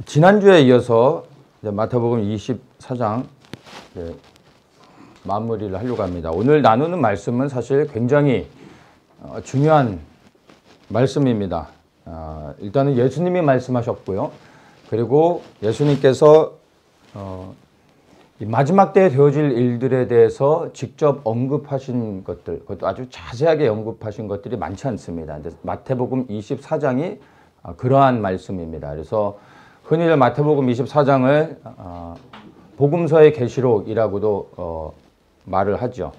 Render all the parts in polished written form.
지난주에 이어서 이제 마태복음 24장 마무리를 하려고 합니다. 오늘 나누는 말씀은 사실 굉장히 중요한 말씀입니다. 일단은 예수님이 말씀하셨고요. 그리고 예수님께서 이 마지막 때에 되어질 일들에 대해서 직접 언급하신 것들, 그것도 아주 자세하게 언급하신 것들이 많지 않습니다. 마태복음 24장이 그러한 말씀입니다. 그래서 흔히들 마태복음 24장을 복음서의 계시록이라고도 말을 하죠.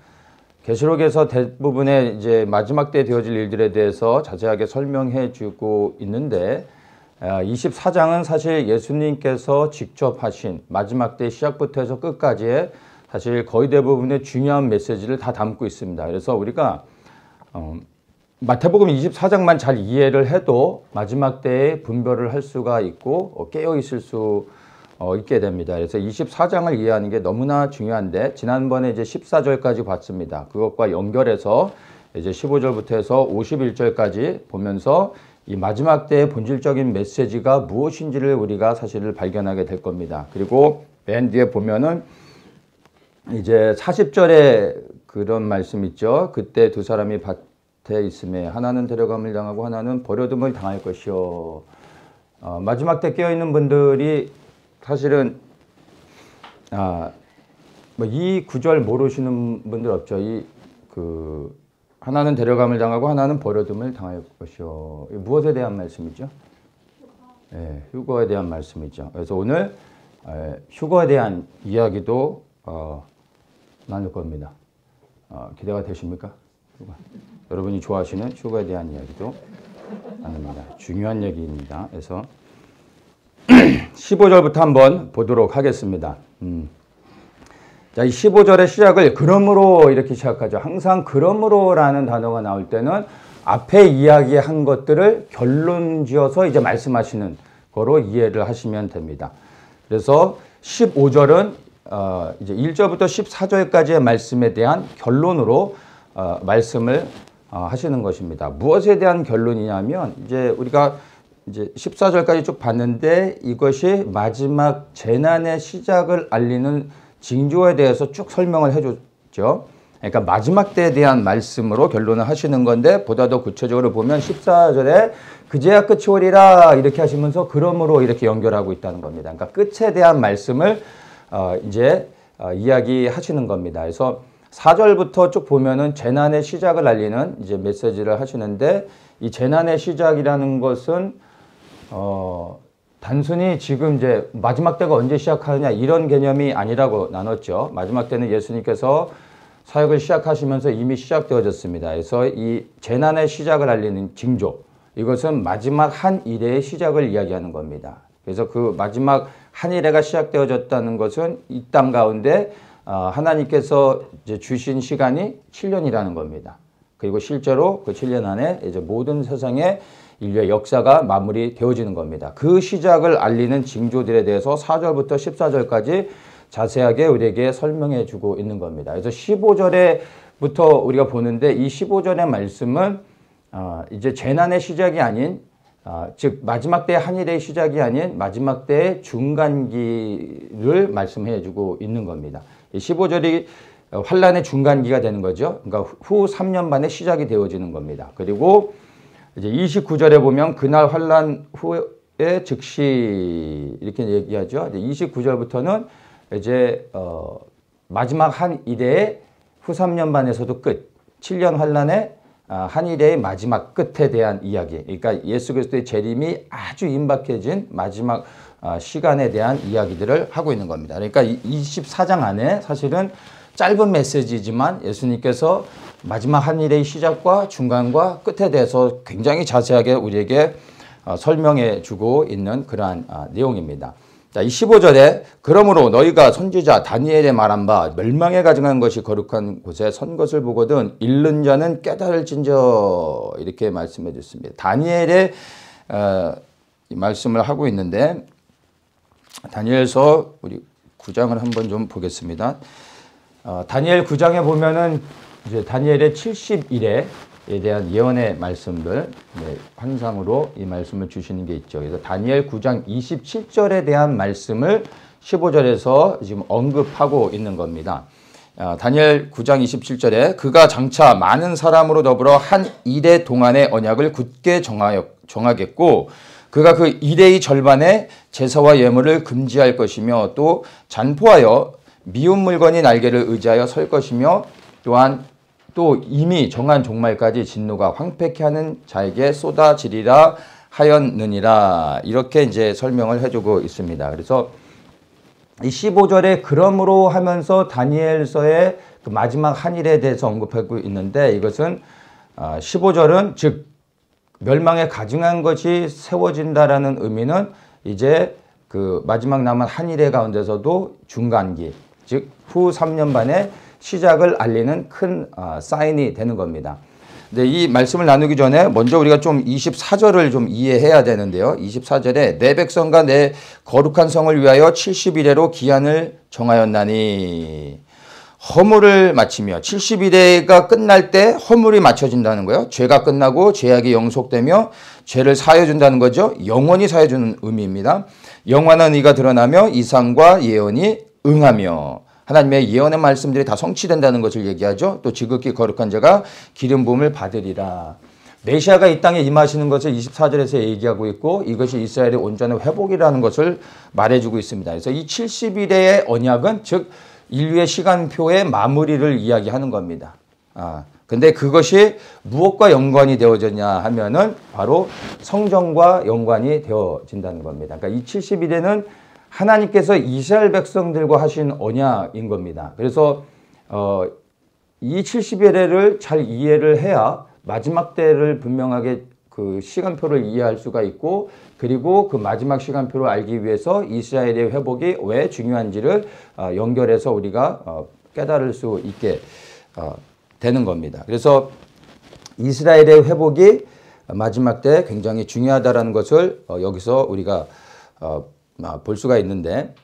계시록에서 대부분의 이제 마지막 때 되어질 일들에 대해서 자세하게 설명해 주고 있는데 24장은 사실 예수님께서 직접 하신 마지막 때 시작부터 해서 끝까지의 사실 거의 대부분의 중요한 메시지를 다 담고 있습니다. 그래서 우리가 마태복음 24장만 잘 이해를 해도 마지막 때에 분별을 할 수가 있고 깨어 있을 수 있게 됩니다. 그래서 24장을 이해하는 게 너무나 중요한데 지난번에 이제 14절까지 봤습니다. 그것과 연결해서 이제 15절부터 해서 51절까지 보면서 이 마지막 때의 본질적인 메시지가 무엇인지를 우리가 사실을 발견하게 될 겁니다. 그리고 맨 뒤에 보면은 이제 40절에 그런 말씀 있죠. 그때 두 사람이 밭에 있음에 하나는 데려감을 당하고 하나는 버려둠을 당할 것이요. 마지막 때 깨어있는 분들이 사실은 이 구절 모르시는 분들 없죠. 하나는 데려감을 당하고 하나는 버려둠을 당할 것이요. 무엇에 대한 말씀이죠? 네, 휴거에 대한 말씀이죠. 그래서 오늘 휴거에 대한 이야기도 나눌 겁니다. 기대가 되십니까? 여러분이 좋아하시는 휴거에 대한 이야기도 나눕니다. 중요한 얘기입니다. 그래서 15절부터 한번 보도록 하겠습니다. 자, 이 15절의 시작을 그러므로 이렇게 시작하죠. 항상 그러므로라는 단어가 나올 때는 앞에 이야기한 것들을 결론 지어서 이제 말씀하시는 거로 이해를 하시면 됩니다. 그래서 15절은 이제 1절부터 14절까지의 말씀에 대한 결론으로 말씀을 하시는 것입니다. 무엇에 대한 결론이냐면 이제 우리가 이제 14절까지 쭉 봤는데 이것이 마지막 재난의 시작을 알리는 징조에 대해서 쭉 설명을 해줬죠. 그러니까 마지막 때에 대한 말씀으로 결론을 하시는 건데 보다 더 구체적으로 보면 14절에 그제야 끝이 오리라 이렇게 하시면서 그러므로 이렇게 연결하고 있다는 겁니다. 그러니까 끝에 대한 말씀을 이제 이야기하시는 겁니다. 그래서 4절부터 쭉 보면은 재난의 시작을 알리는 이제 메시지를 하시는데 이 재난의 시작이라는 것은 단순히 지금 이제 마지막 때가 언제 시작하느냐 이런 개념이 아니라고 나눴죠. 마지막 때는 예수님께서 사역을 시작하시면서 이미 시작되어졌습니다. 그래서 이 재난의 시작을 알리는 징조, 이것은 마지막 한 일의 시작을 이야기하는 겁니다. 그래서 그 마지막 한 일회가 시작되어졌다는 것은 이 땅 가운데 하나님께서 이제 주신 시간이 7년이라는 겁니다. 그리고 실제로 그 7년 안에 이제 모든 세상의 인류의 역사가 마무리되어지는 겁니다. 그 시작을 알리는 징조들에 대해서 4절부터 14절까지 자세하게 우리에게 설명해 주고 있는 겁니다. 그래서 15절에부터 우리가 보는데 이 15절의 말씀은 이제 재난의 시작이 아닌 즉 마지막 때의 한 일의 시작이 아닌 마지막 때의 중간기를 말씀해 주고 있는 겁니다. 이 15절이 환란의 중간기가 되는 거죠. 그러니까 후 3년 반의 시작이 되어지는 겁니다. 그리고 이제 29절에 보면 그날 환란 후에 즉시 이렇게 얘기하죠. 29절부터는 이제 마지막 한 일의 후 3년 반에서도 끝, 7년 환란의 한 일의 마지막 끝에 대한 이야기. 그러니까 예수 그리스도의 재림이 아주 임박해진 마지막 시간에 대한 이야기들을 하고 있는 겁니다. 그러니까 24장 안에 사실은 짧은 메시지지만 예수님께서 마지막 한 일의 시작과 중간과 끝에 대해서 굉장히 자세하게 우리에게 설명해 주고 있는 그러한 내용입니다. 자, 이 15절에 그러므로 너희가 선지자 다니엘의 말한 바 멸망에 가증한 것이 거룩한 곳에 선 것을 보거든 읽는 자는 깨달을진저 이렇게 말씀해 주셨습니다. 다니엘의 말씀을 하고 있는데 다니엘서 우리 9장을 한번 좀 보겠습니다. 다니엘 9장에 보면은 이제 다니엘의 70일에 대한 예언의 말씀들, 환상으로 이 말씀을 주시는 게 있죠. 그래서 다니엘 9장 27절에 대한 말씀을 15절에서 지금 언급하고 있는 겁니다. 다니엘 9장 27절에 그가 장차 많은 사람으로 더불어 한 이레 동안의 언약을 굳게 정하겠고 그가 그 이레의 절반에 제사와 예물을 금지할 것이며 또 잔포하여 미운 물건이 날개를 의지하여 설 것이며 또한 또 이미 정한 종말까지 진노가 황폐케 하는 자에게 쏟아지리라 하였느니라. 이렇게 이제 설명을 해주고 있습니다. 그래서 이 15절에 그러므로 하면서 다니엘서의 그 마지막 한일에 대해서 언급하고 있는데 이것은 15절은 즉 멸망에 가증한 것이 세워진다라는 의미는 이제 그 마지막 남은 한일의 가운데서도 중간기 즉 후 3년 반의 시작을 알리는 큰 사인이 되는 겁니다. 근데 이 말씀을 나누기 전에 먼저 우리가 좀 24절을 좀 이해해야 되는데요. 24절에 내 백성과 내 거룩한 성을 위하여 70일에로 기한을 정하였나니 허물을 마치며 70일에가 끝날 때 허물이 맞춰진다는 거예요. 죄가 끝나고 죄악이 영속되며 죄를 사해준다는 거죠. 영원히 사해주는 의미입니다. 영원한 의가 드러나며 이상과 예언이 응하며 하나님의 예언의 말씀들이 다 성취된다는 것을 얘기하죠. 또 지극히 거룩한 자가 기름 부음을 받으리라. 메시아가 이 땅에 임하시는 것을 24절에서 얘기하고 있고 이것이 이스라엘의 온전한 회복이라는 것을 말해주고 있습니다. 그래서 이 70일의 언약은 즉 인류의 시간표의 마무리를 이야기하는 겁니다. 근데 그것이 무엇과 연관이 되어졌냐 하면은 바로 성전과 연관이 되어진다는 겁니다. 그러니까 이 70일에는 하나님께서 이스라엘 백성들과 하신 언약인 겁니다. 그래서 이 70일을 잘 이해를 해야 마지막 때를 분명하게 그 시간표를 이해할 수가 있고 그리고 그 마지막 시간표를 알기 위해서 이스라엘의 회복이 왜 중요한지를 연결해서 우리가 깨달을 수 있게 되는 겁니다. 그래서 이스라엘의 회복이 마지막 때 굉장히 중요하다는 것을 여기서 우리가 볼 수가 있는데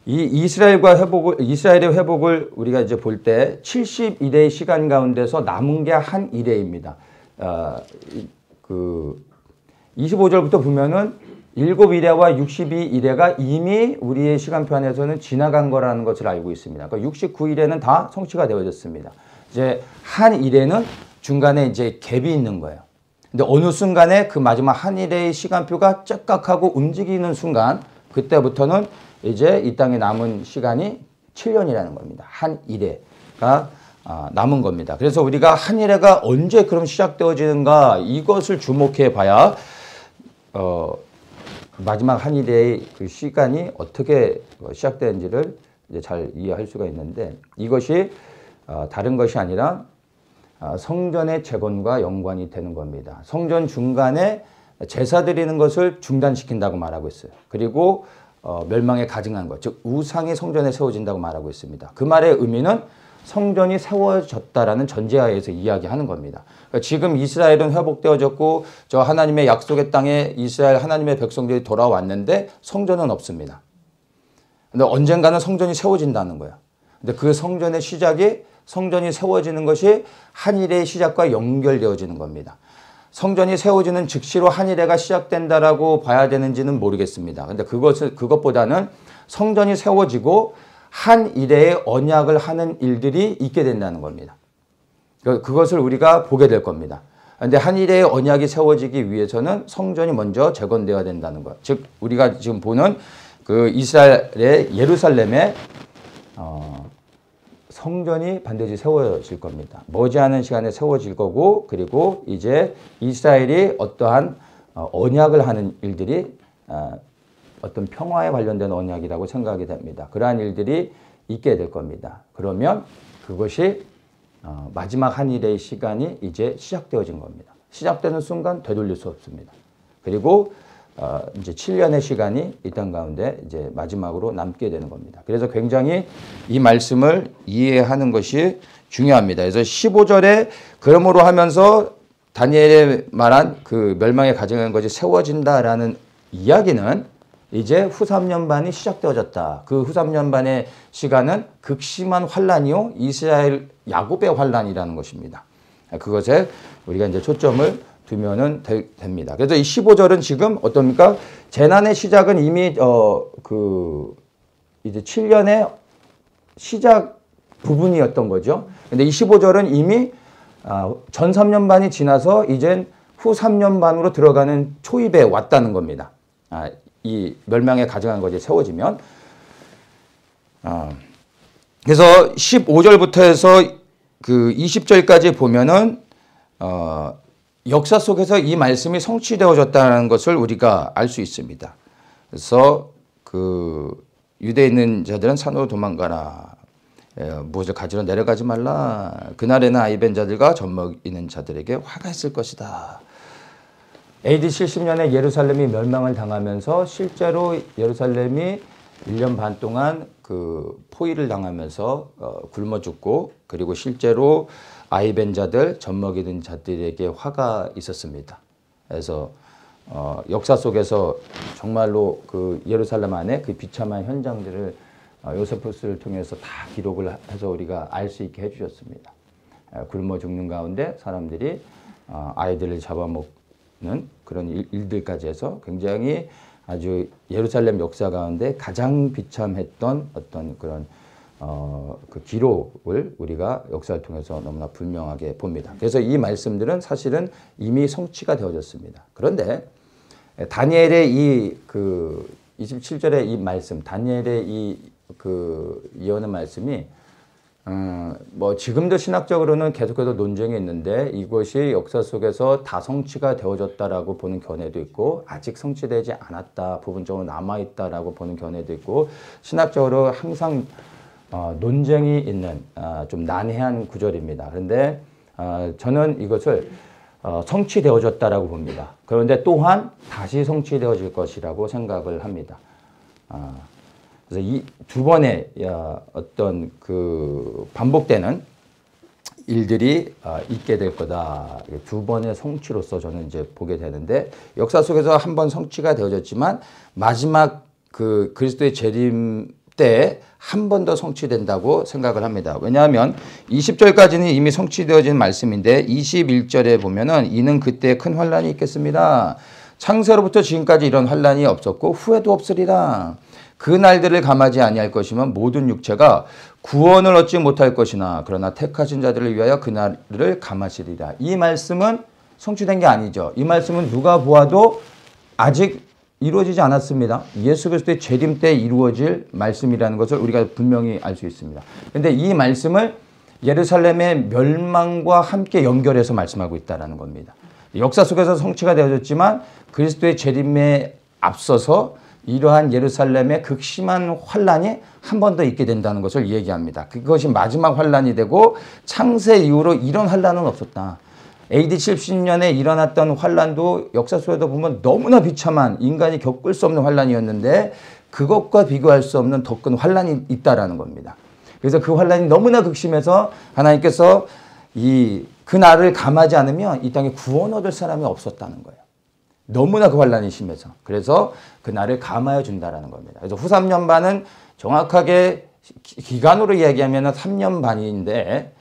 이 이스라엘의 회복을 우리가 이제 볼 때 70일의 시간 가운데서 남은 게 한 일회입니다. 그 25절부터 보면은 7일회와 62일회가 이미 우리의 시간표 안에서는 지나간 거라는 것을 알고 있습니다. 그러니까 69일회는 다 성취가 되어졌습니다. 이제 한 일회는 중간에 이제 갭이 있는 거예요. 근데 어느 순간에 그 마지막 한 일의 시간표가 쩍깍하고 움직이는 순간 그때부터는 이제 이 땅에 남은 시간이 7년이라는 겁니다. 한 일회가 남은 겁니다. 그래서 우리가 한 일회가 언제 그럼 시작되어지는가 이것을 주목해 봐야 마지막 한 일회의 그 시간이 어떻게 시작되는지를 이제 잘 이해할 수가 있는데 이것이 다른 것이 아니라 성전의 재건과 연관이 되는 겁니다. 성전 중간에 제사 드리는 것을 중단시킨다고 말하고 있어요. 그리고 멸망에 가증한 것, 즉 우상이 성전에 세워진다고 말하고 있습니다. 그 말의 의미는 성전이 세워졌다라는 전제하에서 이야기하는 겁니다. 그러니까 지금 이스라엘은 회복되어졌고 저 하나님의 약속의 땅에 이스라엘 하나님의 백성들이 돌아왔는데 성전은 없습니다. 근데 언젠가는 성전이 세워진다는 거예요. 근데 그 성전의 시작이 성전이 세워지는 것이 한일의 시작과 연결되어지는 겁니다. 성전이 세워지는 즉시로 한일회가 시작된다라고 봐야 되는지는 모르겠습니다. 근데 그것보다는 성전이 세워지고 한일회의 언약을 하는 일들이 있게 된다는 겁니다. 그것을 우리가 보게 될 겁니다. 근데 한일회의 언약이 세워지기 위해서는 성전이 먼저 재건되어야 된다는 것. 즉 우리가 지금 보는 그 이스라엘의 예루살렘의 성전이 반드시 세워질 겁니다. 머지않은 시간에 세워질 거고 그리고 이제 이스라엘이 어떠한 언약을 하는 일들이 어떤 평화에 관련된 언약이라고 생각이 됩니다. 그러한 일들이 있게 될 겁니다. 그러면 그것이 마지막 한일의 시간이 이제 시작되어진 겁니다. 시작되는 순간 되돌릴 수 없습니다. 그리고 이제 7년의 시간이 이 땅 가운데 이제 마지막으로 남게 되는 겁니다. 그래서 굉장히 이 말씀을 이해하는 것이 중요합니다. 그래서 15절에 그러므로 하면서 다니엘의 말한 그 멸망에 가증한 것이 세워진다라는 이야기는 이제 후 3년반이 시작되어졌다. 그 후 3년반의 시간은 극심한 환란이요 이스라엘 야곱의 환란이라는 것입니다. 그것에 우리가 이제 초점을 두면은 됩니다. 그래서 이 15절은 지금 어떻습니까? 재난의 시작은 이미 이제 7년의 시작 부분이었던 거죠. 근데 이 15절은 이미 전 3년반이 지나서 이젠 후 3년반으로 들어가는 초입에 왔다는 겁니다. 이 멸망에 가증한 것이 세워지면. 그래서 15절부터 해서 그 20절까지 보면은 역사 속에서 이 말씀이 성취되어졌다는 것을 우리가 알 수 있습니다. 그래서 그 유대에 있는 자들은 산으로 도망가라. 무엇을 가지러 내려가지 말라. 그날에는 아이벤 자들과 젖먹이는 자들에게 화가 있을 것이다. AD 70년에 예루살렘이 멸망을 당하면서 실제로 예루살렘이 1년 반 동안 그 포위를 당하면서 굶어 죽고, 그리고 실제로 아이벤 자들, 젖먹이는 자들에게 화가 있었습니다. 그래서 역사 속에서 정말로 그 예루살렘 안에 그 비참한 현장들을 요세푸스를 통해서 다 기록을 해서 우리가 알 수 있게 해주셨습니다. 굶어 죽는 가운데 사람들이 아이들을 잡아먹는 그런 일들까지 해서 굉장히 아주 예루살렘 역사 가운데 가장 비참했던 어떤 그런 그 기록을 우리가 역사를 통해서 너무나 분명하게 봅니다. 그래서 이 말씀들은 사실은 이미 성취가 되어졌습니다. 그런데 다니엘의 이 그 27절의 이 말씀, 다니엘의 이 그 예언의 말씀이 뭐 지금도 신학적으로는 계속해서 논쟁이 있는데 이것이 역사 속에서 다 성취가 되어졌다라고 보는 견해도 있고, 아직 성취되지 않았다, 부분적으로 남아있다라고 보는 견해도 있고, 신학적으로 항상 논쟁이 있는 좀 난해한 구절입니다. 그런데 저는 이것을 성취되어졌다라고 봅니다. 그런데 또한 다시 성취되어질 것이라고 생각을 합니다. 그래서 이 두 번의 어떤 그 반복되는 일들이 있게 될 거다. 두 번의 성취로서 저는 이제 보게 되는데, 역사 속에서 한 번 성취가 되어졌지만 마지막 그 그리스도의 재림 때 한 번 더 성취된다고 생각을 합니다. 왜냐하면 20절까지는 이미 성취되어진 말씀인데 21절에 보면은 이는 그때 큰 환란이 있겠습니다. 창세로부터 지금까지 이런 환란이 없었고 후에도 없으리라. 그 날들을 감하지 아니할 것이면 모든 육체가 구원을 얻지 못할 것이나 그러나 택하신 자들을 위하여 그 날을 감하시리라. 이 말씀은 성취된 게 아니죠. 이 말씀은 누가 보아도 아직 이루어지지 않았습니다. 예수 그리스도의 재림 때 이루어질 말씀이라는 것을 우리가 분명히 알 수 있습니다. 그런데 이 말씀을 예루살렘의 멸망과 함께 연결해서 말씀하고 있다는 겁니다. 역사 속에서 성취가 되어졌지만 그리스도의 재림에 앞서서 이러한 예루살렘의 극심한 환란이 한 번 더 있게 된다는 것을 얘기합니다. 그것이 마지막 환란이 되고, 창세 이후로 이런 환란은 없었다. AD 70년에 일어났던 환란도 역사 속에도 보면 너무나 비참한, 인간이 겪을 수 없는 환란이었는데 그것과 비교할 수 없는 더 큰 환란이 있다라는 겁니다. 그래서 그 환란이 너무나 극심해서 하나님께서 그 날을 감하지 않으면 이 땅에 구원 얻을 사람이 없었다는 거예요. 너무나 그 환란이 심해서. 그래서 그 날을 감하여 준다라는 겁니다. 그래서 후 3년 반은 정확하게 기간으로 이야기하면 3년 반인데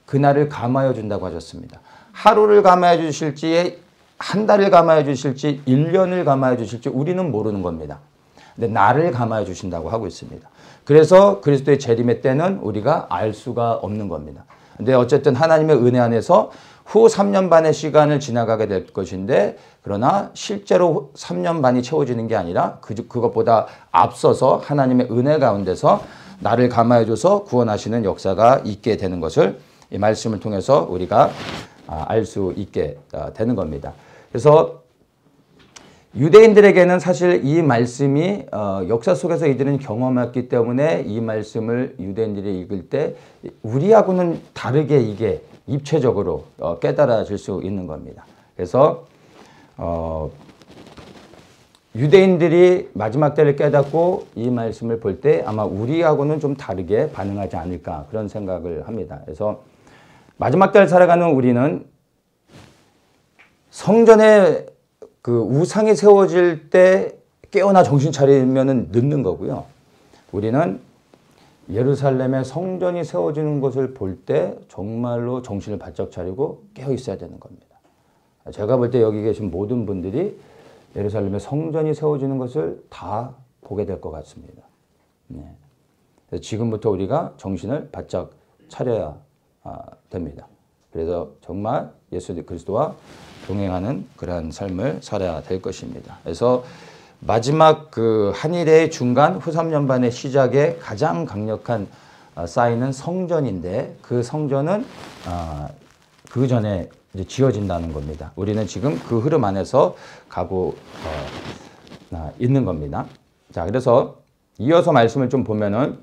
그 날을 감하여 준다고 하셨습니다. 하루를 감하여 주실지, 한 달을 감하여 주실지, 1년을 감하여 주실지 우리는 모르는 겁니다. 근데 날을 감하여 주신다고 하고 있습니다. 그래서 그리스도의 재림의 때는 우리가 알 수가 없는 겁니다. 근데 어쨌든 하나님의 은혜 안에서 후 3년 반의 시간을 지나가게 될 것인데, 그러나 실제로 3년 반이 채워지는 게 아니라 그것보다 앞서서 하나님의 은혜 가운데서 나를 감화해줘서 구원하시는 역사가 있게 되는 것을 이 말씀을 통해서 우리가 알 수 있게 되는 겁니다. 그래서 유대인들에게는 사실 이 말씀이 역사 속에서 이들은 경험했기 때문에 이 말씀을 유대인들이 읽을 때 우리하고는 다르게 이게 입체적으로 깨달아질 수 있는 겁니다. 그래서 유대인들이 마지막 때를 깨닫고 이 말씀을 볼 때 아마 우리하고는 좀 다르게 반응하지 않을까, 그런 생각을 합니다. 그래서 마지막 때를 살아가는 우리는 성전에 그 우상이 세워질 때 깨어나 정신 차리면은 늦는 거고요. 우리는 예루살렘의 성전이 세워지는 것을 볼 때 정말로 정신을 바짝 차리고 깨어 있어야 되는 겁니다. 제가 볼 때 여기 계신 모든 분들이 예루살렘의 성전이 세워지는 것을 다 보게 될 것 같습니다. 네. 그래서 지금부터 우리가 정신을 바짝 차려야 됩니다. 그래서 정말 예수 그리스도와 동행하는 그러한 삶을 살아야 될 것입니다. 그래서 마지막 그 한일의 중간 후 3년반의 시작에 가장 강력한 사인은 성전인데 그 성전은 그 전에 이제 지어진다는 겁니다. 우리는 지금 그 흐름 안에서 가고 있는 겁니다. 자, 그래서 이어서 말씀을 좀 보면은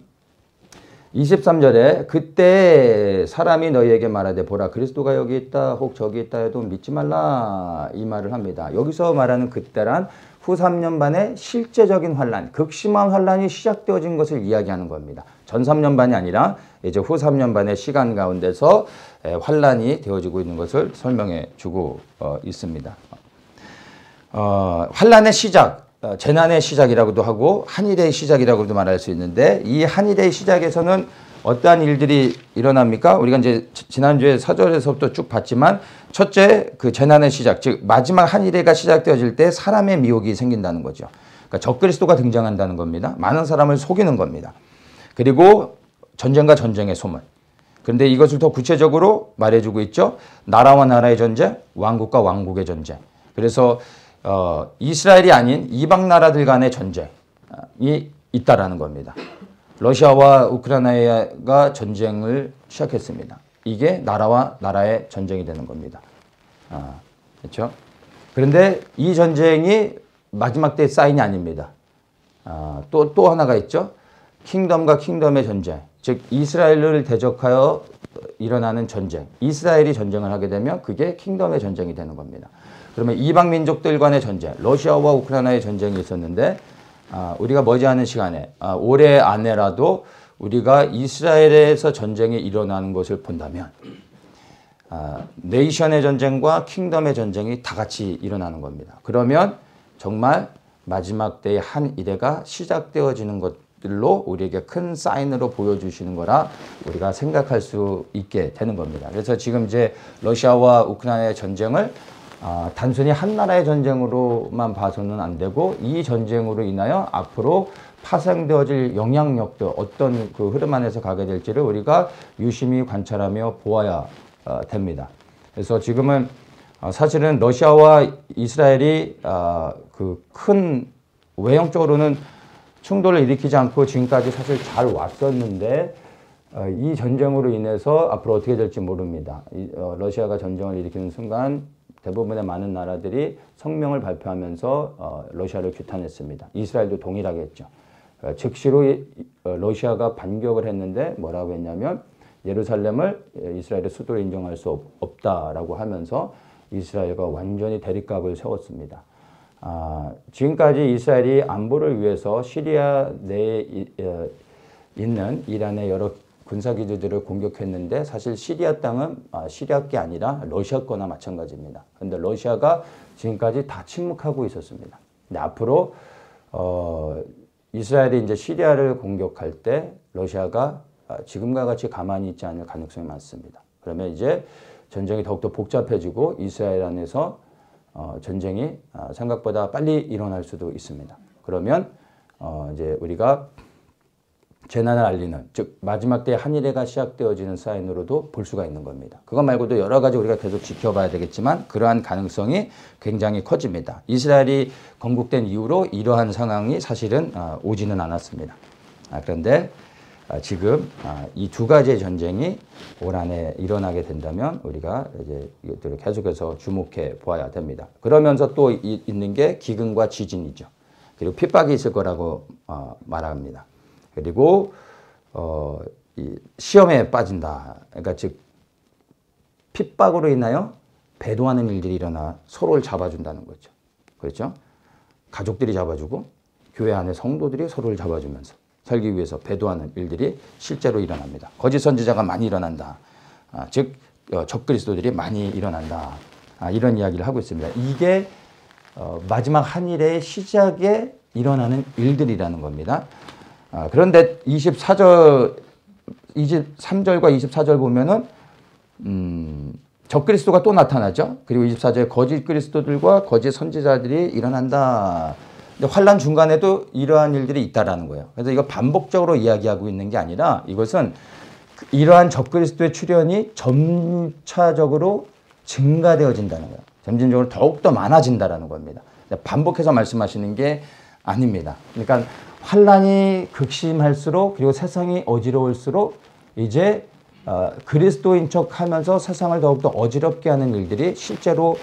23절에 그때 사람이 너희에게 말하되 보라 그리스도가 여기 있다 혹 저기 있다 해도 믿지 말라 이 말을 합니다. 여기서 말하는 그때란 후 3년 반의 실제적인 환란, 극심한 환란이 시작되어진 것을 이야기하는 겁니다. 전 3년 반이 아니라 이제 후 3년 반의 시간 가운데서 환란이 되어지고 있는 것을 설명해 주고 있습니다. 환란의 시작, 재난의 시작이라고도 하고 한일의 시작이라고도 말할 수 있는데 이 한일의 시작에서는 어떠한 일들이 일어납니까? 우리가 이제 지난주에 4절에서부터 쭉 봤지만 첫째 그 재난의 시작, 즉 마지막 한일회가 시작되어질 때 사람의 미혹이 생긴다는 거죠. 그러니까 적그리스도가 등장한다는 겁니다. 많은 사람을 속이는 겁니다. 그리고 전쟁과 전쟁의 소문. 그런데 이것을 더 구체적으로 말해주고 있죠. 나라와 나라의 전쟁, 왕국과 왕국의 전쟁. 그래서 이스라엘이 아닌 이방 나라들 간의 전쟁이 있다라는 겁니다. 러시아와 우크라이나가 전쟁을 시작했습니다. 이게 나라와 나라의 전쟁이 되는 겁니다. 그렇죠? 그런데 이 전쟁이 마지막 때의 사인이 아닙니다. 또 하나가 있죠. 킹덤과 킹덤의 전쟁. 즉 이스라엘을 대적하여 일어나는 전쟁. 이스라엘이 전쟁을 하게 되면 그게 킹덤의 전쟁이 되는 겁니다. 그러면 이방 민족들 간의 전쟁, 러시아와 우크라이나의 전쟁이 있었는데 우리가 머지않은 시간에 올해 안에라도 우리가 이스라엘에서 전쟁이 일어나는 것을 본다면 네이션의 전쟁과 킹덤의 전쟁이 다 같이 일어나는 겁니다. 그러면 정말 마지막 때의 한 일회가 시작되어지는 것들로 우리에게 큰 사인으로 보여주시는 거라 우리가 생각할 수 있게 되는 겁니다. 그래서 지금 이제 러시아와 우크라이나의 전쟁을 단순히 한 나라의 전쟁으로만 봐서는 안 되고 이 전쟁으로 인하여 앞으로 파생되어질 영향력도 어떤 그 흐름 안에서 가게 될지를 우리가 유심히 관찰하며 보아야 됩니다. 그래서 지금은 사실은 러시아와 이스라엘이 그 큰 외형적으로는 충돌을 일으키지 않고 지금까지 사실 잘 왔었는데 이 전쟁으로 인해서 앞으로 어떻게 될지 모릅니다. 러시아가 전쟁을 일으키는 순간 대부분의 많은 나라들이 성명을 발표하면서 러시아를 규탄했습니다. 이스라엘도 동일하게 했죠. 즉시로 러시아가 반격을 했는데 뭐라고 했냐면 예루살렘을 이스라엘의 수도로 인정할 수 없다라고 하면서 이스라엘과 완전히 대립각을 세웠습니다. 지금까지 이스라엘이 안보를 위해서 시리아 내에 있는 이란의 여러 군사기지들을 공격했는데 사실 시리아 땅은 시리아 게 아니라 러시아 거나 마찬가지입니다. 그런데 러시아가 지금까지 다 침묵하고 있었습니다. 근데 앞으로 이스라엘이 이제 시리아를 공격할 때 러시아가 지금과 같이 가만히 있지 않을 가능성이 많습니다. 그러면 이제 전쟁이 더욱더 복잡해지고 이스라엘 안에서 전쟁이 생각보다 빨리 일어날 수도 있습니다. 그러면 이제 우리가 재난을 알리는, 즉 마지막 때 한일회가 시작되어지는 사인으로도 볼 수가 있는 겁니다. 그것 말고도 여러 가지 우리가 계속 지켜봐야 되겠지만 그러한 가능성이 굉장히 커집니다. 이스라엘이 건국된 이후로 이러한 상황이 사실은 오지는 않았습니다. 그런데 지금 이 두 가지의 전쟁이 올 한해 일어나게 된다면 우리가 이제 이것들을 계속해서 주목해 보아야 됩니다. 그러면서 또 있는 게 기근과 지진이죠. 그리고 핍박이 있을 거라고 말합니다. 그리고 이 시험에 빠진다. 그러니까 즉 핍박으로 인하여 배도하는 일들이 일어나 서로를 잡아준다는 거죠. 그렇죠? 가족들이 잡아주고 교회 안에 성도들이 서로를 잡아주면서 살기 위해서 배도하는 일들이 실제로 일어납니다. 거짓 선지자가 많이 일어난다. 즉 적그리스도들이 많이 일어난다. 이런 이야기를 하고 있습니다. 이게 마지막 한일의 시작의 일어나는 일들이라는 겁니다. 그런데 23절과 24절 보면은 적그리스도가 또 나타나죠. 그리고 24절에 거짓 그리스도들과 거짓 선지자들이 일어난다. 근데 환란 중간에도 이러한 일들이 있다라는 거예요. 그래서 이거 반복적으로 이야기하고 있는 게 아니라 이것은 이러한 적그리스도의 출현이 점차적으로 증가되어진다는 거예요. 점진적으로 더욱더 많아진다라는 겁니다. 반복해서 말씀하시는 게 아닙니다. 그러니까 환란이 극심할수록 그리고 세상이 어지러울수록 이제 그리스도인 척하면서 세상을 더욱더 어지럽게 하는 일들이 실제로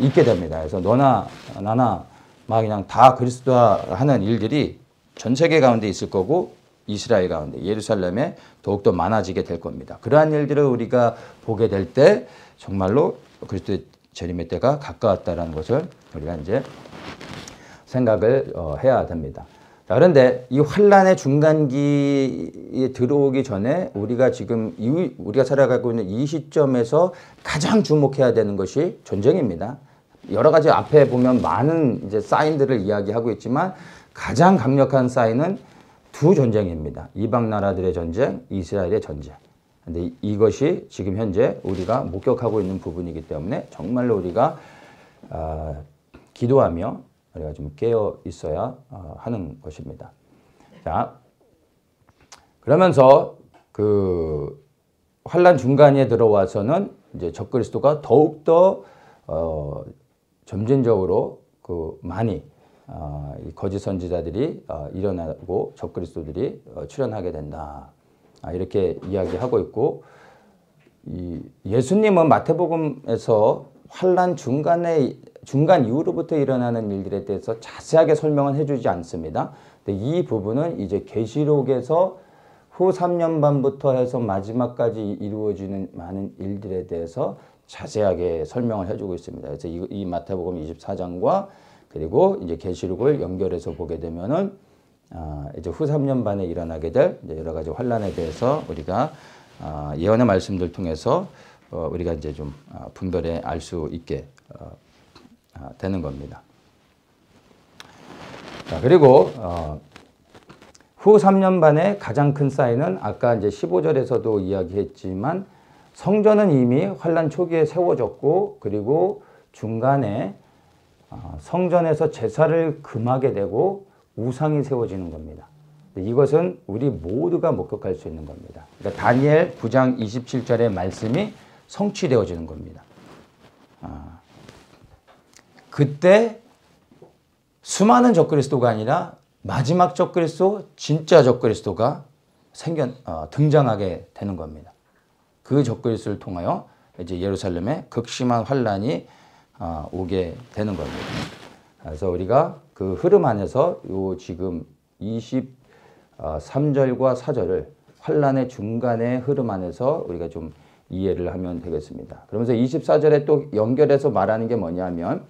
있게 됩니다. 그래서 너나 나나 막 그냥 다 그리스도화하는 일들이 전 세계 가운데 있을 거고 이스라엘 가운데 예루살렘에 더욱더 많아지게 될 겁니다. 그러한 일들을 우리가 보게 될 때 정말로 그리스도의 재림의 때가 가까웠다는 것을 우리가 이제 생각을 해야 됩니다. 자, 그런데 이 환란의 중간기에 들어오기 전에 우리가 지금 우리가 살아가고 있는 이 시점에서 가장 주목해야 되는 것이 전쟁입니다. 여러 가지 앞에 보면 많은 이제 사인들을 이야기하고 있지만 가장 강력한 사인은 두 전쟁입니다. 이방 나라들의 전쟁, 이스라엘의 전쟁. 근데 이것이 지금 현재 우리가 목격하고 있는 부분이기 때문에 정말로 우리가 기도하며 우리가 좀 깨어 있어야 하는 것입니다. 자, 그러면서 그 환란 중간에 들어와서는 이제 적그리스도가 더욱더 점진적으로 그 많이 이 거짓 선지자들이 일어나고 적그리스도들이 출현하게 된다. 이렇게 이야기하고 있고, 예수님은 마태복음에서 환란 중간 이후로부터 일어나는 일들에 대해서 자세하게 설명은 해주지 않습니다. 근데 이 부분은 이제 계시록에서 후 3년 반부터 해서 마지막까지 이루어지는 많은 일들에 대해서 자세하게 설명을 해주고 있습니다. 그래서 이 마태복음 24장과 그리고 이제 계시록을 연결해서 보게 되면은 이제 후 3년 반에 일어나게 될 이제 여러 가지 환란에 대해서 우리가 예언의 말씀들 통해서 우리가 이제 좀 분별해 알 수 있게 되는 겁니다. 자, 그리고 후 3년 반의 가장 큰 사인은 아까 이제 15절에서도 이야기했지만 성전은 이미 환란 초기에 세워졌고 그리고 중간에 성전에서 제사를 금하게 되고 우상이 세워지는 겁니다. 이것은 우리 모두가 목격할 수 있는 겁니다. 그러니까 다니엘 9장 27절의 말씀이 성취되어지는 겁니다. 그때 수많은 적그리스도가 아니라 마지막 적그리스도, 진짜 적그리스도가 등장하게 되는 겁니다. 그 적그리스도를 통하여 이제 예루살렘에 극심한 환란이 오게 되는 겁니다. 그래서 우리가 그 흐름 안에서 요 지금 23절과 4절을 환란의 중간의 흐름 안에서 우리가 좀 이해를 하면 되겠습니다. 그러면서 24절에 또 연결해서 말하는 게 뭐냐면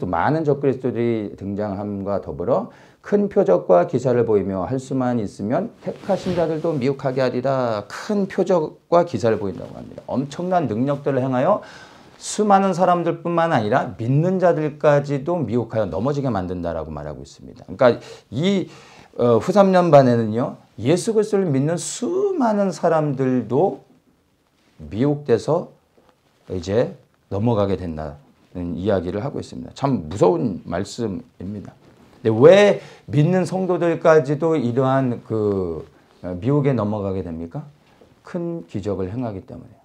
많은 적그리스도들이 등장함과 더불어 큰 표적과 기사를 보이며 할 수만 있으면 택하신 자들도 미혹하게 하리라. 큰 표적과 기사를 보인다고 합니다. 엄청난 능력들을 행하여 수많은 사람들뿐만 아니라 믿는 자들까지도 미혹하여 넘어지게 만든다라고 말하고 있습니다. 그러니까 이 후 3년 반에는요, 예수 그리스도를 믿는 수많은 사람들도 미혹돼서 이제 넘어가게 된다는 이야기를 하고 있습니다. 참 무서운 말씀입니다. 근데 왜 믿는 성도들까지도 이러한 그 미혹에 넘어가게 됩니까? 큰 기적을 행하기 때문에요.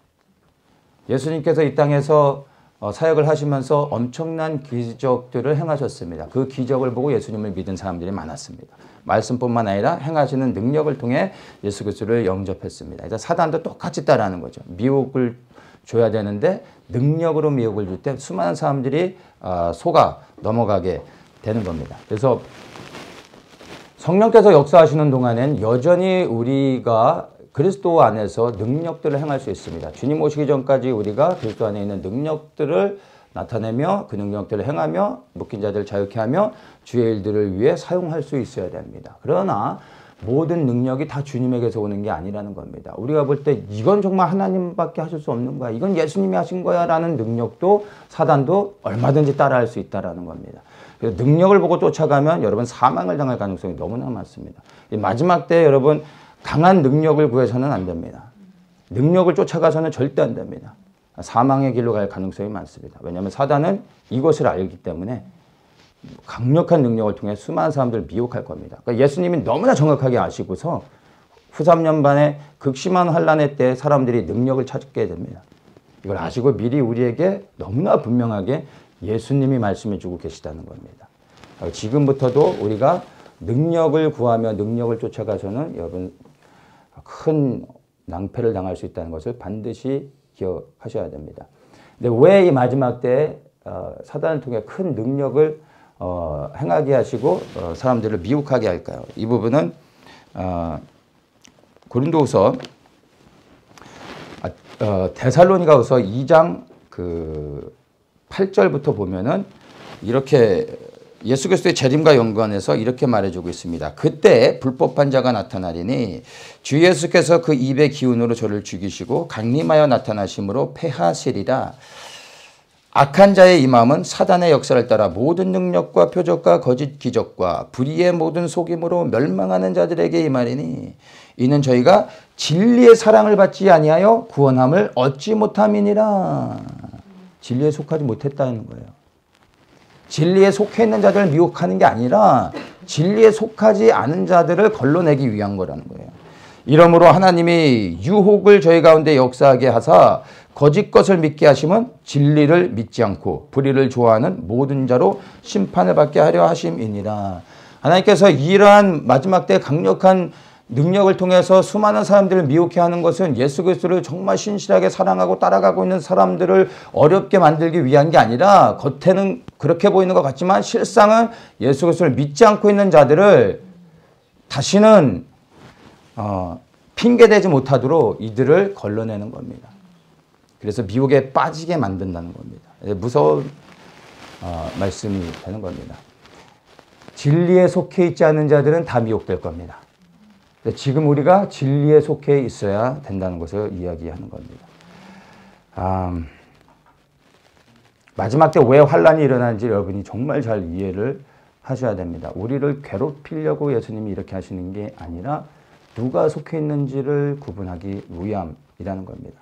예수님께서 이 땅에서 사역을 하시면서 엄청난 기적들을 행하셨습니다. 그 기적을 보고 예수님을 믿은 사람들이 많았습니다. 말씀뿐만 아니라 행하시는 능력을 통해 예수 그리스도를 영접했습니다. 그래서 사단도 똑같이 따라하는 거죠. 미혹을 줘야 되는데 능력으로 미혹을 줄 때 수많은 사람들이 속아 넘어가게 되는 겁니다. 그래서 성령께서 역사하시는 동안엔 여전히 우리가 그리스도 안에서 능력들을 행할 수 있습니다. 주님 오시기 전까지 우리가 그리스도 안에 있는 능력들을 나타내며 그 능력들을 행하며 묶인 자들을 자유케 하며 주의 일들을 위해 사용할 수 있어야 됩니다. 그러나 모든 능력이 다 주님에게서 오는 게 아니라는 겁니다. 우리가 볼 때 이건 정말 하나님밖에 하실 수 없는 거야. 이건 예수님이 하신 거야 라는 능력도 사단도 얼마든지 따라할 수 있다는 겁니다. 그래서 능력을 보고 쫓아가면 여러분 사망을 당할 가능성이 너무나 많습니다. 이 마지막 때 여러분 강한 능력을 구해서는 안 됩니다. 능력을 쫓아가서는 절대 안 됩니다. 사망의 길로 갈 가능성이 많습니다. 왜냐하면 사단은 이것을 알기 때문에 강력한 능력을 통해 수많은 사람들을 미혹할 겁니다. 그러니까 예수님이 너무나 정확하게 아시고서 후 3년 반의 극심한 환란의 때 사람들이 능력을 찾게 됩니다. 이걸 아시고 미리 우리에게 너무나 분명하게 예수님이 말씀해 주고 계시다는 겁니다. 지금부터도 우리가 능력을 구하며 능력을 쫓아가서는 여러분 큰 낭패를 당할 수 있다는 것을 반드시 기억하셔야 됩니다. 근데 왜 이 마지막 때에 사단을 통해 큰 능력을 행하게 하시고 사람들을 미혹하게 할까요? 이 부분은 고린도후서 데살로니가후서 2장 8절부터 보면은 이렇게 예수 그리스도의 재림과 연관해서 이렇게 말해주고 있습니다. 그때 불법한 자가 나타나리니 주 예수께서 그 입의 기운으로 저를 죽이시고 강림하여 나타나심으로 패하시리라. 악한 자의 이 마음은 사단의 역사를 따라 모든 능력과 표적과 거짓 기적과 불의의 모든 속임으로 멸망하는 자들에게 임하리니 이는 저희가 진리의 사랑을 받지 아니하여 구원함을 얻지 못함이니라. 진리에 속하지 못했다는 거예요. 진리에 속해 있는 자들을 미혹하는 게 아니라 진리에 속하지 않은 자들을 걸러내기 위한 거라는 거예요. 이러므로 하나님이 유혹을 저희 가운데 역사하게 하사 거짓 것을 믿게 하심은 진리를 믿지 않고 불의를 좋아하는 모든 자로 심판을 받게 하려 하심이니라. 하나님께서 이러한 마지막 때 강력한 능력을 통해서 수많은 사람들을 미혹해 하는 것은 예수 그리스도를 정말 신실하게 사랑하고 따라가고 있는 사람들을 어렵게 만들기 위한 게 아니라 겉에는 그렇게 보이는 것 같지만 실상은 예수 그리스도를 믿지 않고 있는 자들을 다시는 핑계대지 못하도록 이들을 걸러내는 겁니다. 그래서 미혹에 빠지게 만든다는 겁니다. 무서운 말씀이 되는 겁니다. 진리에 속해 있지 않은 자들은 다 미혹될 겁니다. 지금 우리가 진리에 속해 있어야 된다는 것을 이야기하는 겁니다. 마지막 때 왜 환란이 일어나는지 여러분이 정말 잘 이해를 하셔야 됩니다. 우리를 괴롭히려고 예수님이 이렇게 하시는 게 아니라 누가 속해 있는지를 구분하기 위함이라는 겁니다.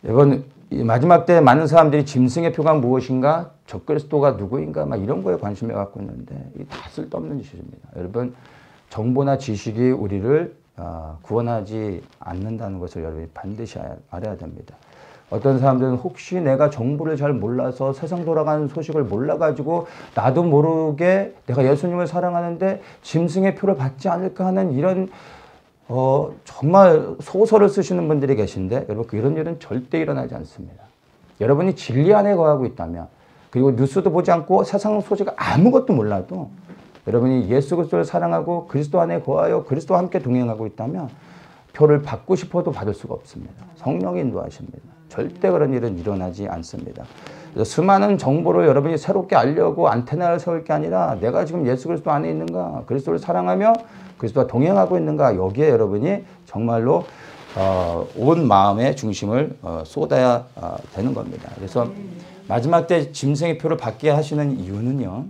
여러분 마지막 때 많은 사람들이 짐승의 표가 무엇인가, 적그리스도가 누구인가 막 이런 거에 관심을 갖고 있는데 이게 다 쓸데없는 짓입니다. 여러분 정보나 지식이 우리를 구원하지 않는다는 것을 여러분이 반드시 알아야 됩니다. 어떤 사람들은 혹시 내가 정보를 잘 몰라서 세상 돌아가는 소식을 몰라가지고 나도 모르게 내가 예수님을 사랑하는데 짐승의 표를 받지 않을까 하는 이런 정말 소설을 쓰시는 분들이 계신데 여러분 그런 일은 절대 일어나지 않습니다. 여러분이 진리 안에 거하고 있다면 그리고 뉴스도 보지 않고 세상 소식을 아무것도 몰라도 여러분이 예수 그리스도를 사랑하고 그리스도 안에 거하여 그리스도와 함께 동행하고 있다면 표를 받고 싶어도 받을 수가 없습니다. 성령이 인도하십니다. 절대 그런 일은 일어나지 않습니다. 그래서 수많은 정보를 여러분이 새롭게 알려고 안테나를 세울 게 아니라 내가 지금 예수 그리스도 안에 있는가, 그리스도를 사랑하며 그리스도와 동행하고 있는가, 여기에 여러분이 정말로 온 마음의 중심을 쏟아야 되는 겁니다. 그래서 마지막 때 짐승의 표를 받게 하시는 이유는요,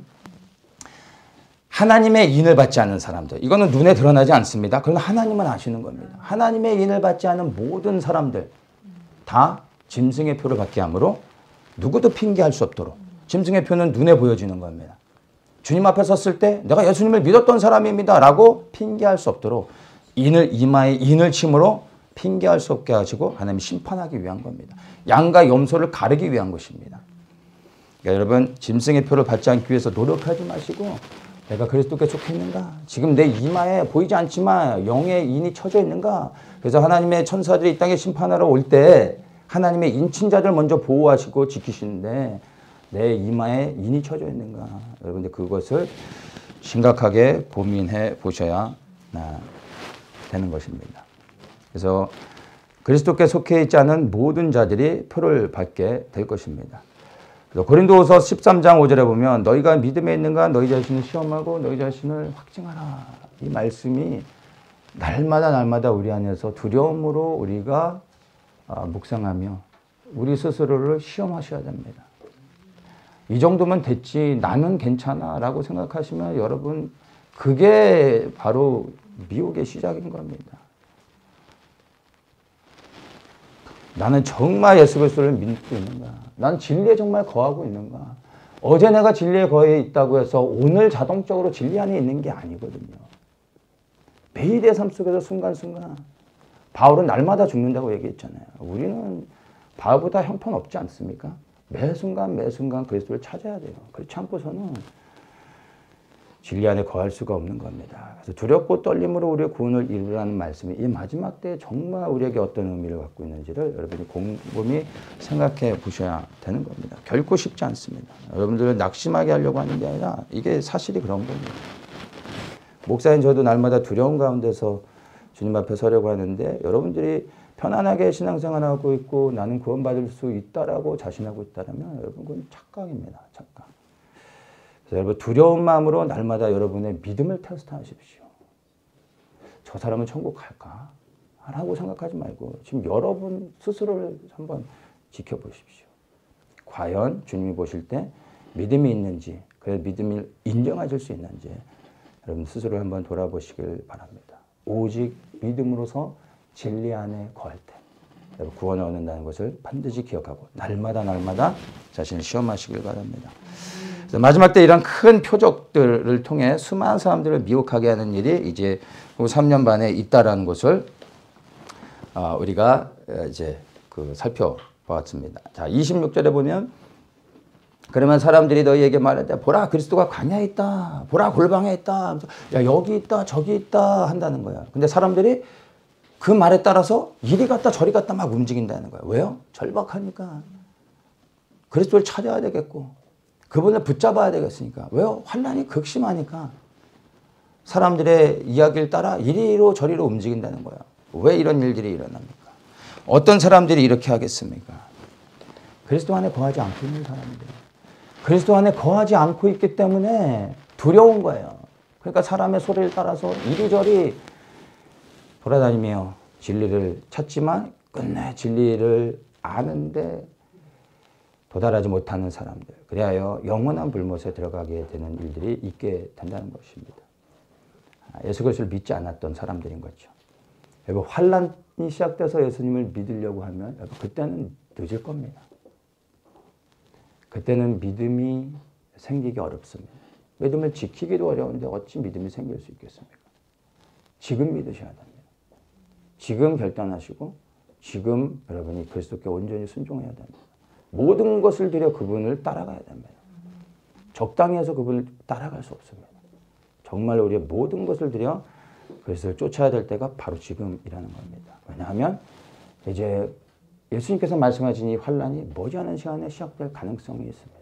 하나님의 인을 받지 않는 사람들, 이거는 눈에 드러나지 않습니다. 그러나 하나님은 아시는 겁니다. 하나님의 인을 받지 않은 모든 사람들 다 짐승의 표를 받게 하므로 누구도 핑계할 수 없도록, 짐승의 표는 눈에 보여지는 겁니다. 주님 앞에 섰을 때 내가 예수님을 믿었던 사람입니다 라고 핑계할 수 없도록 이마에 인을 침으로 핑계할 수 없게 하시고 하나님이 심판하기 위한 겁니다. 양과 염소를 가르기 위한 것입니다. 그러니까 여러분 짐승의 표를 받지 않기 위해서 노력하지 마시고 내가 그리스도께 속해 있는가? 지금 내 이마에 보이지 않지만 영의 인이 쳐져 있는가? 그래서 하나님의 천사들이 이 땅에 심판하러 올 때 하나님의 인친자들 먼저 보호하시고 지키시는데 내 이마에 인이 쳐져 있는가? 여러분들 그것을 심각하게 고민해 보셔야 되는 것입니다. 그래서 그리스도께 속해 있지 않은 모든 자들이 표를 받게 될 것입니다. 고린도후서 13장 5절에 보면 너희가 믿음에 있는가 너희 자신을 시험하고 너희 자신을 확증하라. 이 말씀이 날마다 우리 안에서 두려움으로 우리가 묵상하며 우리 스스로를 시험하셔야 됩니다. 이 정도면 됐지 나는 괜찮아 라고 생각하시면 여러분 그게 바로 미혹의 시작인 겁니다. 나는 정말 예수 그리스도를 믿고 있는가? 난 진리에 정말 거하고 있는가? 어제 내가 진리에 거해 있다고 해서 오늘 자동적으로 진리 안에 있는 게 아니거든요. 매일의 삶 속에서 순간순간 바울은 날마다 죽는다고 얘기했잖아요. 우리는 바울보다 형편없지 않습니까? 매 순간 그리스도를 찾아야 돼요. 그렇지 않고서는 진리 안에 거할 수가 없는 겁니다. 그래서 두렵고 떨림으로 우리의 구원을 이루라는 말씀이 이 마지막 때에 정말 우리에게 어떤 의미를 갖고 있는지를 여러분이 곰곰이 생각해 보셔야 되는 겁니다. 결코 쉽지 않습니다. 여러분들을 낙심하게 하려고 하는 게 아니라 이게 사실이 그런 겁니다. 목사인 저도 날마다 두려운 가운데서 주님 앞에 서려고 하는데 여러분들이 편안하게 신앙생활하고 있고 나는 구원받을 수 있다라고 자신하고 있다면 여러분 그건 착각입니다. 착각. 여러분 두려운 마음으로 날마다 여러분의 믿음을 테스트하십시오. 저 사람은 천국 갈까? 라고 생각하지 말고 지금 여러분 스스로를 한번 지켜보십시오. 과연 주님이 보실 때 믿음이 있는지 그 믿음을 인정하실 수 있는지 여러분 스스로 한번 돌아보시길 바랍니다. 오직 믿음으로서 진리 안에 거할 때 여러분 구원을 얻는다는 것을 반드시 기억하고 날마다 자신을 시험하시길 바랍니다. 마지막 때 이런 큰 표적들을 통해 수많은 사람들을 미혹하게 하는 일이 이제 3년 반에 있다라는 것을 우리가 이제 살펴보았습니다. 자, 26절에 보면 그러면 사람들이 너희에게 말할 때 보라 그리스도가 광야에 있다. 보라 골방에 있다. 야 여기 있다 저기 있다 한다는 거야. 근데 사람들이 그 말에 따라서 이리 갔다 저리 갔다 막 움직인다는 거야. 왜요? 절박하니까. 그리스도를 찾아야 되겠고 그분을 붙잡아야 되겠으니까. 왜요? 환난이 극심하니까 사람들의 이야기를 따라 이리로 저리로 움직인다는 거야. 왜 이런 일들이 일어납니까? 어떤 사람들이 이렇게 하겠습니까? 그리스도 안에 거하지 않고 있는 사람들. 그리스도 안에 거하지 않고 있기 때문에 두려운 거예요. 그러니까 사람의 소리를 따라서 이리저리 돌아다니며 진리를 찾지만 끝내 진리를 아는데 도달하지 못하는 사람들. 그리하여 영원한 불못에 들어가게 되는 일들이 있게 된다는 것입니다. 예수 그리스도를 믿지 않았던 사람들인 거죠. 여러분 환난이 시작돼서 예수님을 믿으려고 하면 여러분 그때는 늦을 겁니다. 그때는 믿음이 생기기 어렵습니다. 믿음을 지키기도 어려운데 어찌 믿음이 생길 수 있겠습니까? 지금 믿으셔야 됩니다. 지금 결단하시고 지금 여러분이 그리스도께 온전히 순종해야 됩니다. 모든 것을 들여 그분을 따라가야 됩니다. 적당히 해서 그분을 따라갈 수 없습니다. 정말 우리의 모든 것을 들여 그리스도를 쫓아야 될 때가 바로 지금이라는 겁니다. 왜냐하면 이제 예수님께서 말씀하신 이 환란이 머지않은 시간에 시작될 가능성이 있습니다.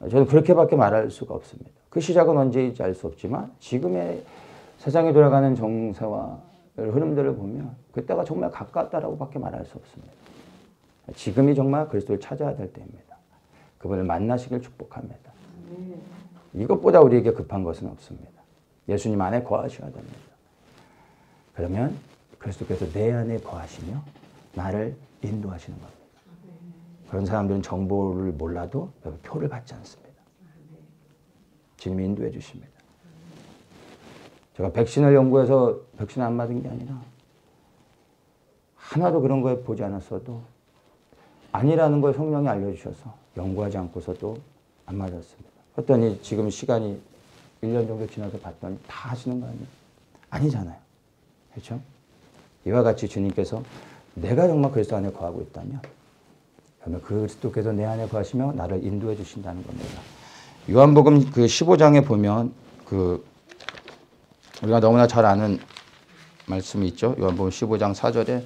저는 그렇게밖에 말할 수가 없습니다. 그 시작은 언제일지 알 수 없지만 지금의 세상에 돌아가는 정세와 흐름들을 보면 그때가 정말 가깝다라고 밖에 말할 수 없습니다. 지금이 정말 그리스도를 찾아야 될 때입니다. 그분을 만나시길 축복합니다. 이것보다 우리에게 급한 것은 없습니다. 예수님 안에 거하셔야 됩니다. 그러면 그리스도께서 내 안에 거하시며 나를 인도하시는 겁니다. 그런 사람들은 정보를 몰라도 표를 받지 않습니다. 주님이 인도해 주십니다. 제가 백신을 연구해서 백신 안 맞은 게 아니라 하나도 그런 거에 보지 않았어도 아니라는 걸 성령이 알려주셔서 연구하지 않고서도 안 맞았습니다. 그랬더니 지금 시간이 1년 정도 지나서 봤더니 다 하시는 거 아니에요? 아니잖아요. 그렇죠? 이와 같이 주님께서 내가 정말 그리스도 안에 거하고 있다면 그러면 그리스도께서 내 안에 거하시며 나를 인도해 주신다는 겁니다. 요한복음 그 15장에 보면 우리가 너무나 잘 아는 말씀이 있죠. 요한복음 15장 4절에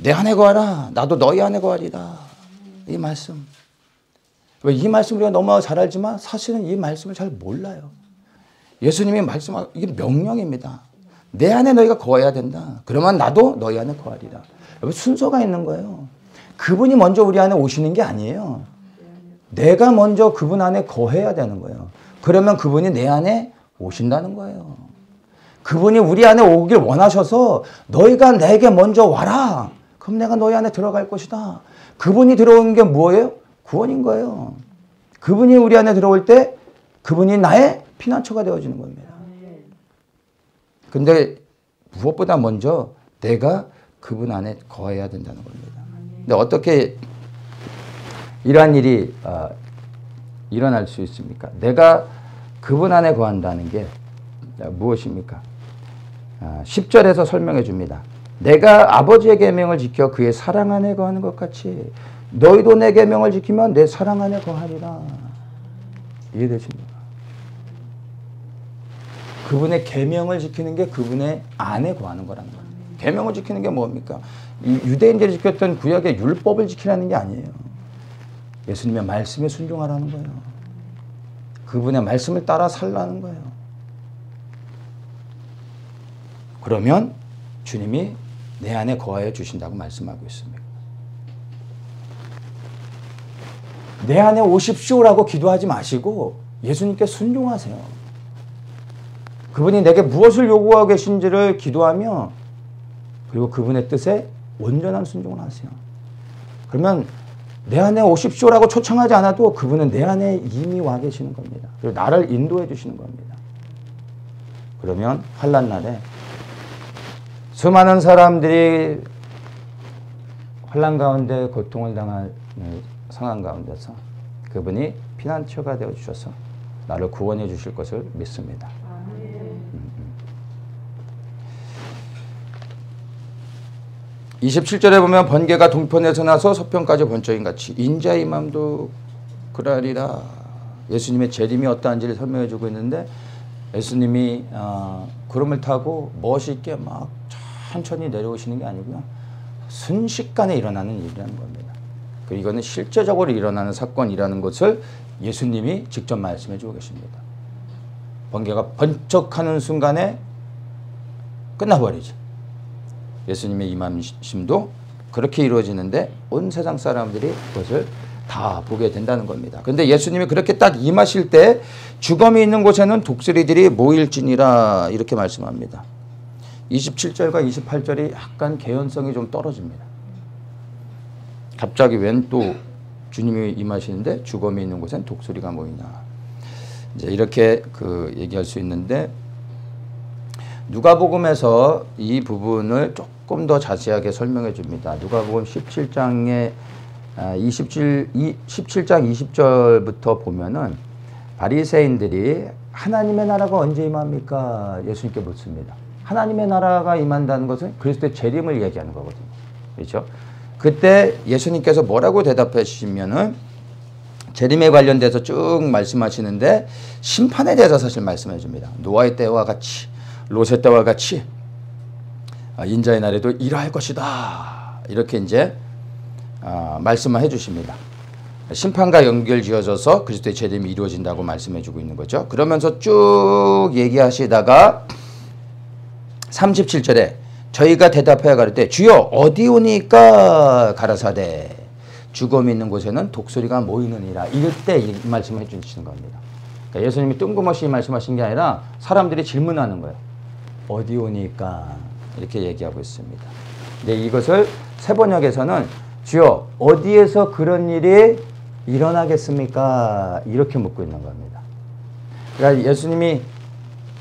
내 안에 거하라 나도 너희 안에 거하리라. 이 말씀. 왜 이 말씀 우리가 너무 잘 알지만 사실은 이 말씀을 잘 몰라요. 예수님이 말씀하고 이게 명령입니다. 내 안에 너희가 거해야 된다. 그러면 나도 너희 안에 거하리라. 여러분 순서가 있는 거예요. 그분이 먼저 우리 안에 오시는 게 아니에요. 내가 먼저 그분 안에 거해야 되는 거예요. 그러면 그분이 내 안에 오신다는 거예요. 그분이 우리 안에 오길 원하셔서 너희가 내게 먼저 와라. 그럼 내가 너희 안에 들어갈 것이다. 그분이 들어오는 게 뭐예요? 구원인 거예요. 그분이 우리 안에 들어올 때 그분이 나의 피난처가 되어지는 겁니다. 근데 무엇보다 먼저 내가 그분 안에 거해야 된다는 겁니다. 근데 어떻게 이러한 일이 일어날 수 있습니까? 내가 그분 안에 거한다는 게 무엇입니까? 10절에서 설명해 줍니다. 내가 아버지의 계명을 지켜 그의 사랑 안에 거하는 것 같이 너희도 내 계명을 지키면 내 사랑 안에 거하리라. 이해되십니까? 그분의 계명을 지키는 게 그분의 안에 거하는 거라는 거예요. 계명을 지키는 게 뭡니까? 유대인들이 지켰던 구약의 율법을 지키라는 게 아니에요. 예수님의 말씀에 순종하라는 거예요. 그분의 말씀을 따라 살라는 거예요. 그러면 주님이 내 안에 거하여 주신다고 말씀하고 있습니다. 내 안에 오십시오라고 기도하지 마시고 예수님께 순종하세요. 그분이 내게 무엇을 요구하고 계신지를 기도하며 그리고 그분의 뜻에 온전한 순종을 하세요. 그러면 내 안에 오십시오라고 초청하지 않아도 그분은 내 안에 이미 와 계시는 겁니다. 그리고 나를 인도해 주시는 겁니다. 그러면 환난 날에 수많은 사람들이 환난 가운데 고통을 당하는 상황 가운데서 그분이 피난처가 되어 주셔서 나를 구원해 주실 것을 믿습니다. 27절에 보면 번개가 동편에서 나서 서편까지 번쩍인 같이 인자의 맘도 그러하리라. 예수님의 재림이 어떠한지를 설명해 주고 있는데 예수님이 구름을 타고 멋있게 막 천천히 내려오시는 게 아니고요. 순식간에 일어나는 일이라는 겁니다. 그리고 이거는 실제적으로 일어나는 사건이라는 것을 예수님이 직접 말씀해 주고 계십니다. 번개가 번쩍하는 순간에 끝나버리죠. 예수님의 임하심도 그렇게 이루어지는데 온 세상 사람들이 그것을 다 보게 된다는 겁니다. 그런데 예수님이 그렇게 딱 임하실 때 죽음이 있는 곳에는 독수리들이 모일지니라 이렇게 말씀합니다. 27절과 28절이 약간 개연성이 좀 떨어집니다. 갑자기 웬 또 주님이 임하시는데 죽음이 있는 곳엔 독수리가 모이나. 이제 이렇게 얘기할 수 있는데 누가복음에서 이 부분을 조금 더 자세하게 설명해 줍니다. 누가복음 17장에 17장 20절부터 보면은 바리새인들이 하나님의 나라가 언제 임합니까? 예수님께 묻습니다. 하나님의 나라가 임한다는 것은 그리스도의 재림을 얘기하는 거거든요. 그렇죠? 그때 예수님께서 뭐라고 대답하시면은 재림에 관련돼서 쭉 말씀하시는데 심판에 대해서 사실 말씀해 줍니다. 노아의 때와 같이 롯의 때와 같이 인자의 날에도 이러할 것이다. 이렇게 이제 말씀을 해주십니다. 심판과 연결 지어져서 그리스도의 재림이 이루어진다고 말씀해 주고 있는 거죠. 그러면서 쭉 얘기하시다가 37절에 저희가 대답하여 가로되 주여 어디 오니까 가라사대 죽음이 있는 곳에는 독수리가 모이느니라. 이럴 때 이 말씀을 해주시는 겁니다. 그러니까 예수님이 뜬금없이 말씀하신 게 아니라 사람들이 질문하는 거예요. 어디 오니까 이렇게 얘기하고 있습니다. 근데 이것을 세번역에서는 주여 어디에서 그런 일이 일어나겠습니까? 이렇게 묻고 있는 겁니다. 그러니까 예수님이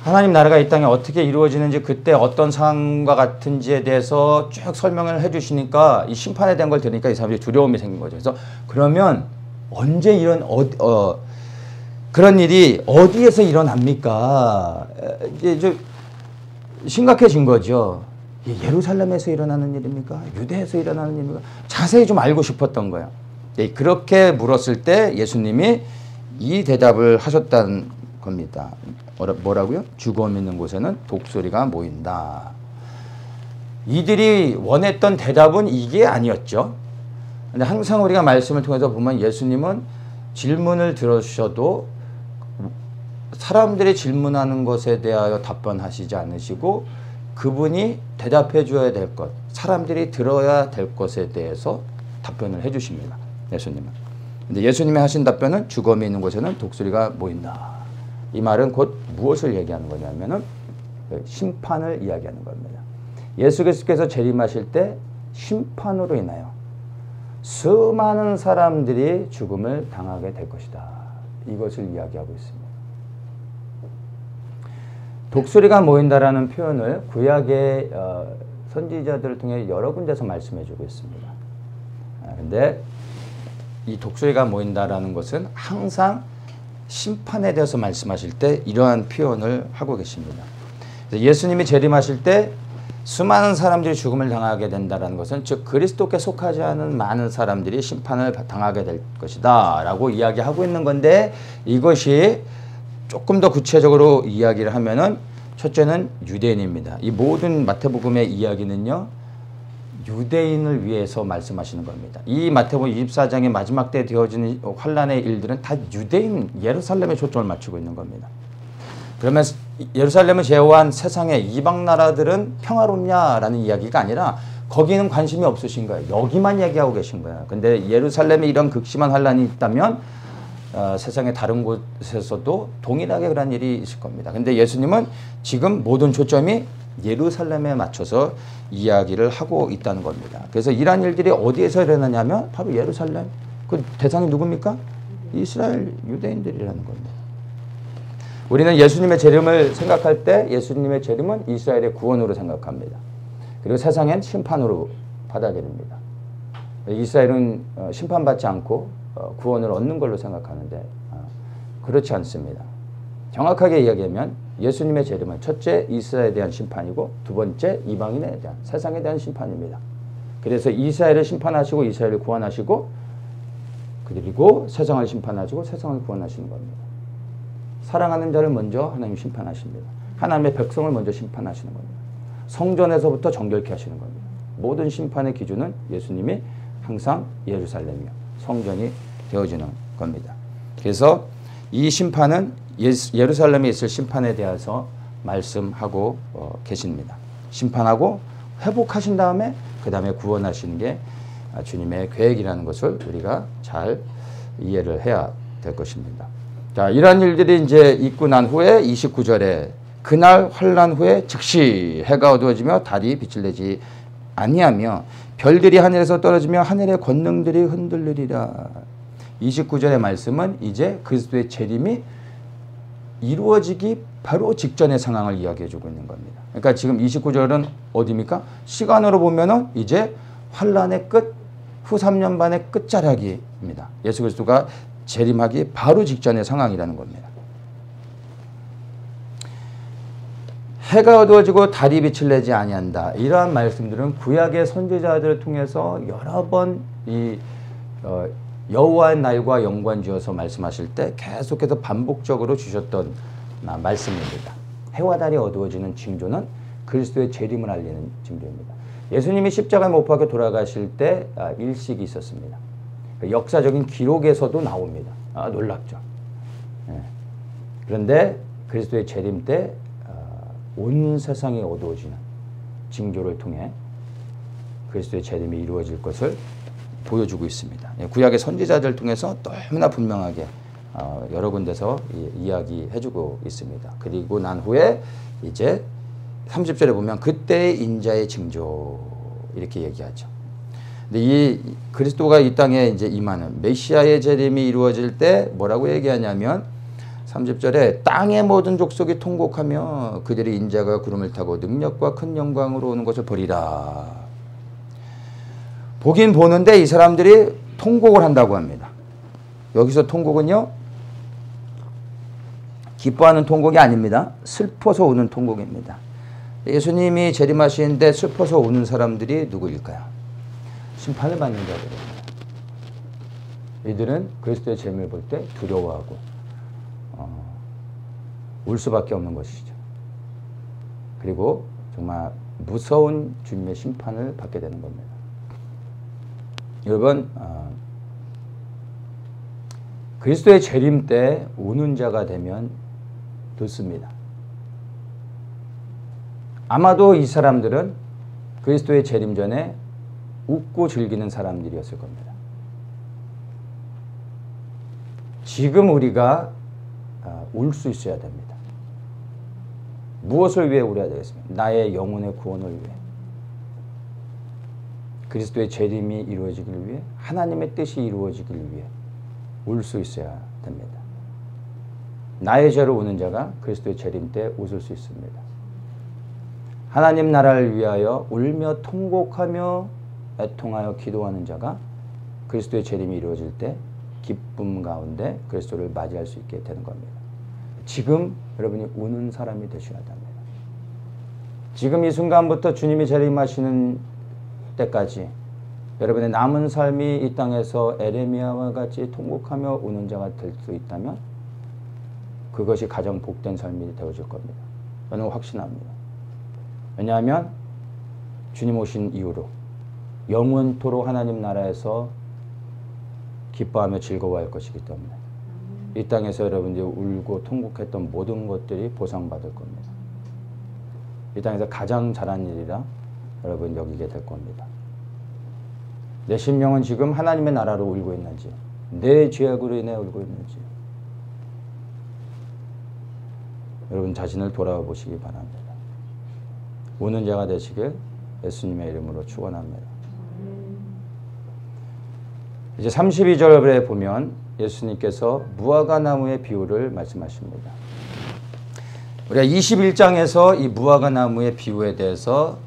하나님 나라가 이 땅에 어떻게 이루어지는지 그때 어떤 상황과 같은지에 대해서 쭉 설명을 해주시니까 이 심판에 대한 걸 들으니까 이 사람들이 두려움이 생긴 거죠. 그래서 그러면 언제 이런 그런 일이 어디에서 일어납니까? 이제 심각해진 거죠. 예루살렘에서 일어나는 일입니까? 유대에서 일어나는 일입니까? 자세히 좀 알고 싶었던 거예요. 그렇게 물었을 때 예수님이 이 대답을 하셨다는 겁니다. 뭐라고요? 죽음 있는 곳에는 독수리가 모인다. 이들이 원했던 대답은 이게 아니었죠. 근데 항상 우리가 말씀을 통해서 보면 예수님은 질문을 들어주셔도 사람들이 질문하는 것에 대하여 답변하시지 않으시고 그분이 대답해 줘야 될 것, 사람들이 들어야 될 것에 대해서 답변을 해 주십니다. 예수님은. 근데 예수님이 하신 답변은 죽음이 있는 곳에는 독수리가 모인다. 이 말은 곧 무엇을 얘기하는 거냐면은 심판을 이야기하는 겁니다. 예수 그리스도께서 재림하실 때 심판으로 인하여 수많은 사람들이 죽음을 당하게 될 것이다. 이것을 이야기하고 있습니다. 독수리가 모인다라는 표현을 구약의 선지자들을 통해 여러 군데서 말씀해주고 있습니다. 그런데 이 독수리가 모인다라는 것은 항상 심판에 대해서 말씀하실 때 이러한 표현을 하고 계십니다. 예수님이 재림하실 때 수많은 사람들이 죽음을 당하게 된다는 것은 즉 그리스도께 속하지 않은 많은 사람들이 심판을 당하게 될 것이다 라고 이야기하고 있는 건데, 이것이 조금 더 구체적으로 이야기를 하면은 첫째는 유대인입니다. 이 모든 마태복음의 이야기는요 유대인을 위해서 말씀하시는 겁니다. 이 마태복음 24장의 마지막 때 되어지는 환란의 일들은 다 유대인 예루살렘에 초점을 맞추고 있는 겁니다. 그러면 예루살렘을 제외한 세상의 이방 나라들은 평화롭냐라는 이야기가 아니라 거기는 관심이 없으신 거예요. 여기만 얘기하고 계신 거예요. 근데 예루살렘에 이런 극심한 환란이 있다면 세상의 다른 곳에서도 동일하게 그런 일이 있을 겁니다. 근데 예수님은 지금 모든 초점이 예루살렘에 맞춰서 이야기를 하고 있다는 겁니다. 그래서 이러한 일들이 어디에서 일어나냐면 바로 예루살렘. 그 대상이 누굽니까? 이스라엘 유대인들이라는 겁니다. 우리는 예수님의 재림을 생각할 때 예수님의 재림은 이스라엘의 구원으로 생각합니다. 그리고 세상엔 심판으로 받아들입니다. 이스라엘은 심판받지 않고 구원을 얻는 걸로 생각하는데 그렇지 않습니다. 정확하게 이야기하면 예수님의 재림은 첫째 이스라엘에 대한 심판이고 두 번째 이방인에 대한 세상에 대한 심판입니다. 그래서 이스라엘을 심판하시고 이스라엘을 구원하시고 그리고 세상을 심판하시고 세상을 구원하시는 겁니다. 사랑하는 자를 먼저 하나님 심판하십니다. 하나님의 백성을 먼저 심판하시는 겁니다. 성전에서부터 정결케 하시는 겁니다. 모든 심판의 기준은 예수님이 항상 예루살렘이요 성전이 되어지는 겁니다. 그래서 이 심판은 예루살렘에 있을 심판에 대해서 말씀하고 계십니다. 심판하고 회복하신 다음에 그 다음에 구원하시는 게 주님의 계획이라는 것을 우리가 잘 이해를 해야 될 것입니다. 자, 이러한 일들이 이제 있고 난 후에 29절에 그날 환란 후에 즉시 해가 어두워지며 달이 빛을 내지 아니하며 별들이 하늘에서 떨어지며 하늘의 권능들이 흔들리리라. 29절의 말씀은 이제 그리스도의 재림이 이루어지기 바로 직전의 상황을 이야기해 주고 있는 겁니다. 그러니까 지금 29절은 어디입니까? 시간으로 보면은 이제 환란의 끝, 후 3년 반의 끝자락입니다. 예수 그리스도가 재림하기 바로 직전의 상황이라는 겁니다. 해가 어두워지고 달이 빛을 내지 아니한다. 이러한 말씀들은 구약의 선지자들을 통해서 여러 번 이 여호와의 날과 연관지어서 말씀하실 때 계속해서 반복적으로 주셨던 말씀입니다. 해와 달이 어두워지는 징조는 그리스도의 재림을 알리는 징조입니다. 예수님이 십자가에 못 박혀 돌아가실 때 일식이 있었습니다. 역사적인 기록에서도 나옵니다. 놀랍죠. 네. 그런데 그리스도의 재림 때 온 세상이 어두워지는 징조를 통해 그리스도의 재림이 이루어질 것을 보여주고 있습니다. 구약의 선지자들 통해서 너무나 분명하게 여러 군데서 이야기해주고 있습니다. 그리고 난 후에 이제 30절에 보면 그때의 인자의 징조 이렇게 얘기하죠. 근데 이 그리스도가 이 땅에 이제 임하는 메시아의 재림이 이루어질 때 뭐라고 얘기하냐면 30절에 땅의 모든 족속이 통곡하며 그들의 인자가 구름을 타고 능력과 큰 영광으로 오는 것을 보리라. 보긴 보는데 이 사람들이 통곡을 한다고 합니다. 여기서 통곡은요 기뻐하는 통곡이 아닙니다. 슬퍼서 우는 통곡입니다. 예수님이 재림하시는데 슬퍼서 우는 사람들이 누구일까요? 심판을 받는 자들입니다. 이들은 그리스도의 재림을 볼 때 두려워하고 울 수밖에 없는 것이죠. 그리고 정말 무서운 주님의 심판을 받게 되는 겁니다. 여러분 그리스도의 재림 때 우는 자가 되면 좋습니다. 아마도 이 사람들은 그리스도의 재림 전에 웃고 즐기는 사람들이었을 겁니다. 지금 우리가 울 수 있어야 됩니다. 무엇을 위해 울어야 되겠습니까? 나의 영혼의 구원을 위해, 그리스도의 재림이 이루어지기를 위해, 하나님의 뜻이 이루어지기를 위해 울 수 있어야 됩니다. 나의 죄로 우는 자가 그리스도의 재림 때 웃을 수 있습니다. 하나님 나라를 위하여 울며 통곡하며 애통하여 기도하는 자가 그리스도의 재림이 이루어질 때 기쁨 가운데 그리스도를 맞이할 수 있게 되는 겁니다. 지금 여러분이 우는 사람이 되셔야 합니다. 지금 이 순간부터 주님이 재림하시는 때까지 여러분의 남은 삶이 이 땅에서 에레미야와 같이 통곡하며 우는 자가 될 수 있다면 그것이 가장 복된 삶이 되어질 겁니다. 저는 확신합니다. 왜냐하면 주님 오신 이후로 영원토록 하나님 나라에서 기뻐하며 즐거워할 것이기 때문에 이 땅에서 여러분들이 울고 통곡했던 모든 것들이 보상받을 겁니다. 이 땅에서 가장 잘한 일이라 여러분 여기게 될 겁니다. 내 심령은 지금 하나님의 나라로 울고 있는지, 내 죄악으로 인해 울고 있는지 여러분 자신을 돌아보시기 바랍니다. 우는 자가 되시길 예수님의 이름으로 축원합니다. 이제 32절에 보면 예수님께서 무화과 나무의 비유를 말씀하십니다. 우리가 21장에서 이 무화과 나무의 비유에 대해서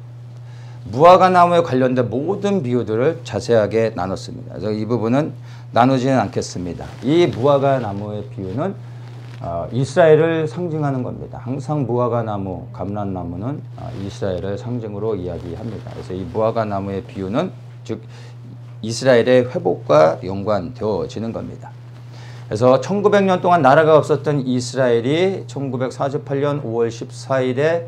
무화과 나무에 관련된 모든 비유들을 자세하게 나눴습니다. 그래서 이 부분은 나누지는 않겠습니다. 이 무화과 나무의 비유는 이스라엘을 상징하는 겁니다. 항상 무화과 나무, 감람나무는 이스라엘을 상징으로 이야기합니다. 그래서 이 무화과 나무의 비유는 즉 이스라엘의 회복과 연관되어지는 겁니다. 그래서 1900년 동안 나라가 없었던 이스라엘이 1948년 5월 14일에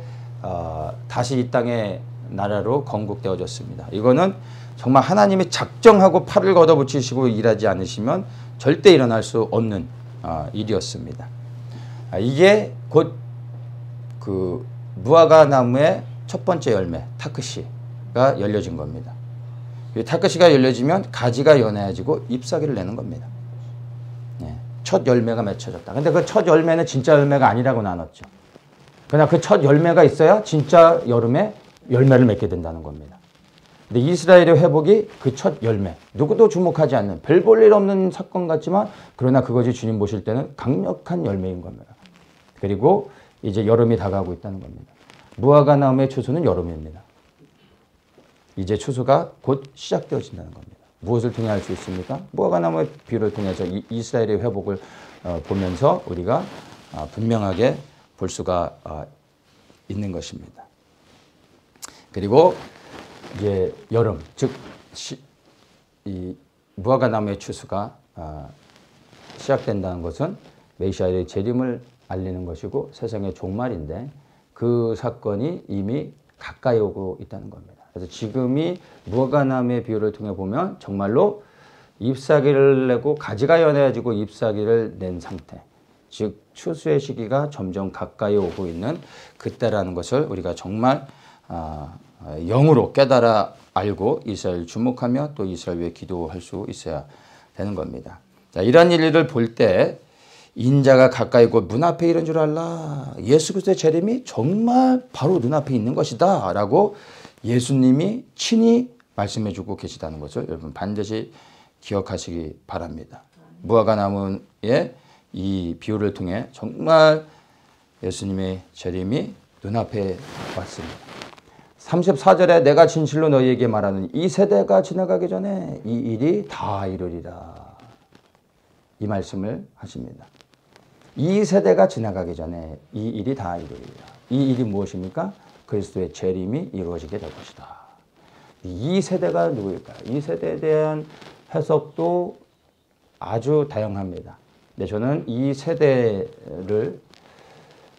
다시 이 땅에 나라로 건국되어졌습니다. 이거는 정말 하나님이 작정하고 팔을 걷어붙이시고 일하지 않으시면 절대 일어날 수 없는 일이었습니다. 이게 곧 그 무화과 나무의 첫 번째 열매 타크시가 열려진 겁니다. 이 타크시가 열려지면 가지가 연해지고 잎사귀를 내는 겁니다. 첫 열매가 맺혀졌다. 근데 그 첫 열매는 진짜 열매가 아니라고 나눴죠. 그냥 그 첫 열매가 있어야 진짜 여름에 열매를 맺게 된다는 겁니다. 근데 이스라엘의 회복이 그 첫 열매, 누구도 주목하지 않는 별 볼 일 없는 사건 같지만 그러나 그것이 주님 보실 때는 강력한 열매인 겁니다. 그리고 이제 여름이 다가오고 있다는 겁니다. 무화과 나무의 추수는 여름입니다. 이제 추수가 곧 시작되어진다는 겁니다. 무엇을 통해 알 수 있습니까? 무화과 나무의 비유를 통해서 이스라엘의 회복을 보면서 우리가 분명하게 볼 수가 있는 것입니다. 그리고 이제 여름, 즉 이 무화과 나무의 추수가 시작된다는 것은 메시아의 재림을 알리는 것이고 세상의 종말인데 그 사건이 이미 가까이 오고 있다는 겁니다. 그래서 지금이 무화과 나무의 비유를 통해 보면 정말로 잎사귀를 내고 가지가 연해지고 잎사귀를 낸 상태, 즉 추수의 시기가 점점 가까이 오고 있는 그때라는 것을 우리가 정말 영으로 깨달아 알고 이스라엘 주목하며 또 이스라엘 위해 기도할 수 있어야 되는 겁니다. 자, 이런 일을 볼 때 인자가 가까이 곧 문 앞에 이른 줄 알라. 예수 그리스도의 재림이 정말 바로 눈앞에 있는 것이다 라고 예수님이 친히 말씀해 주고 계시다는 것을 여러분 반드시 기억하시기 바랍니다. 무화과 나무의 이 비유를 통해 정말 예수님의 재림이 눈앞에 왔습니다. 34절에 내가 진실로 너희에게 말하는 이 세대가 지나가기 전에 이 일이 다 이루리라. 이 말씀을 하십니다. 이 세대가 지나가기 전에 이 일이 다 이루리라. 이 일이 무엇입니까? 그리스도의 재림이 이루어지게 될 것이다. 이 세대가 누구일까요? 이 세대에 대한 해석도 아주 다양합니다. 근데 저는 이 세대를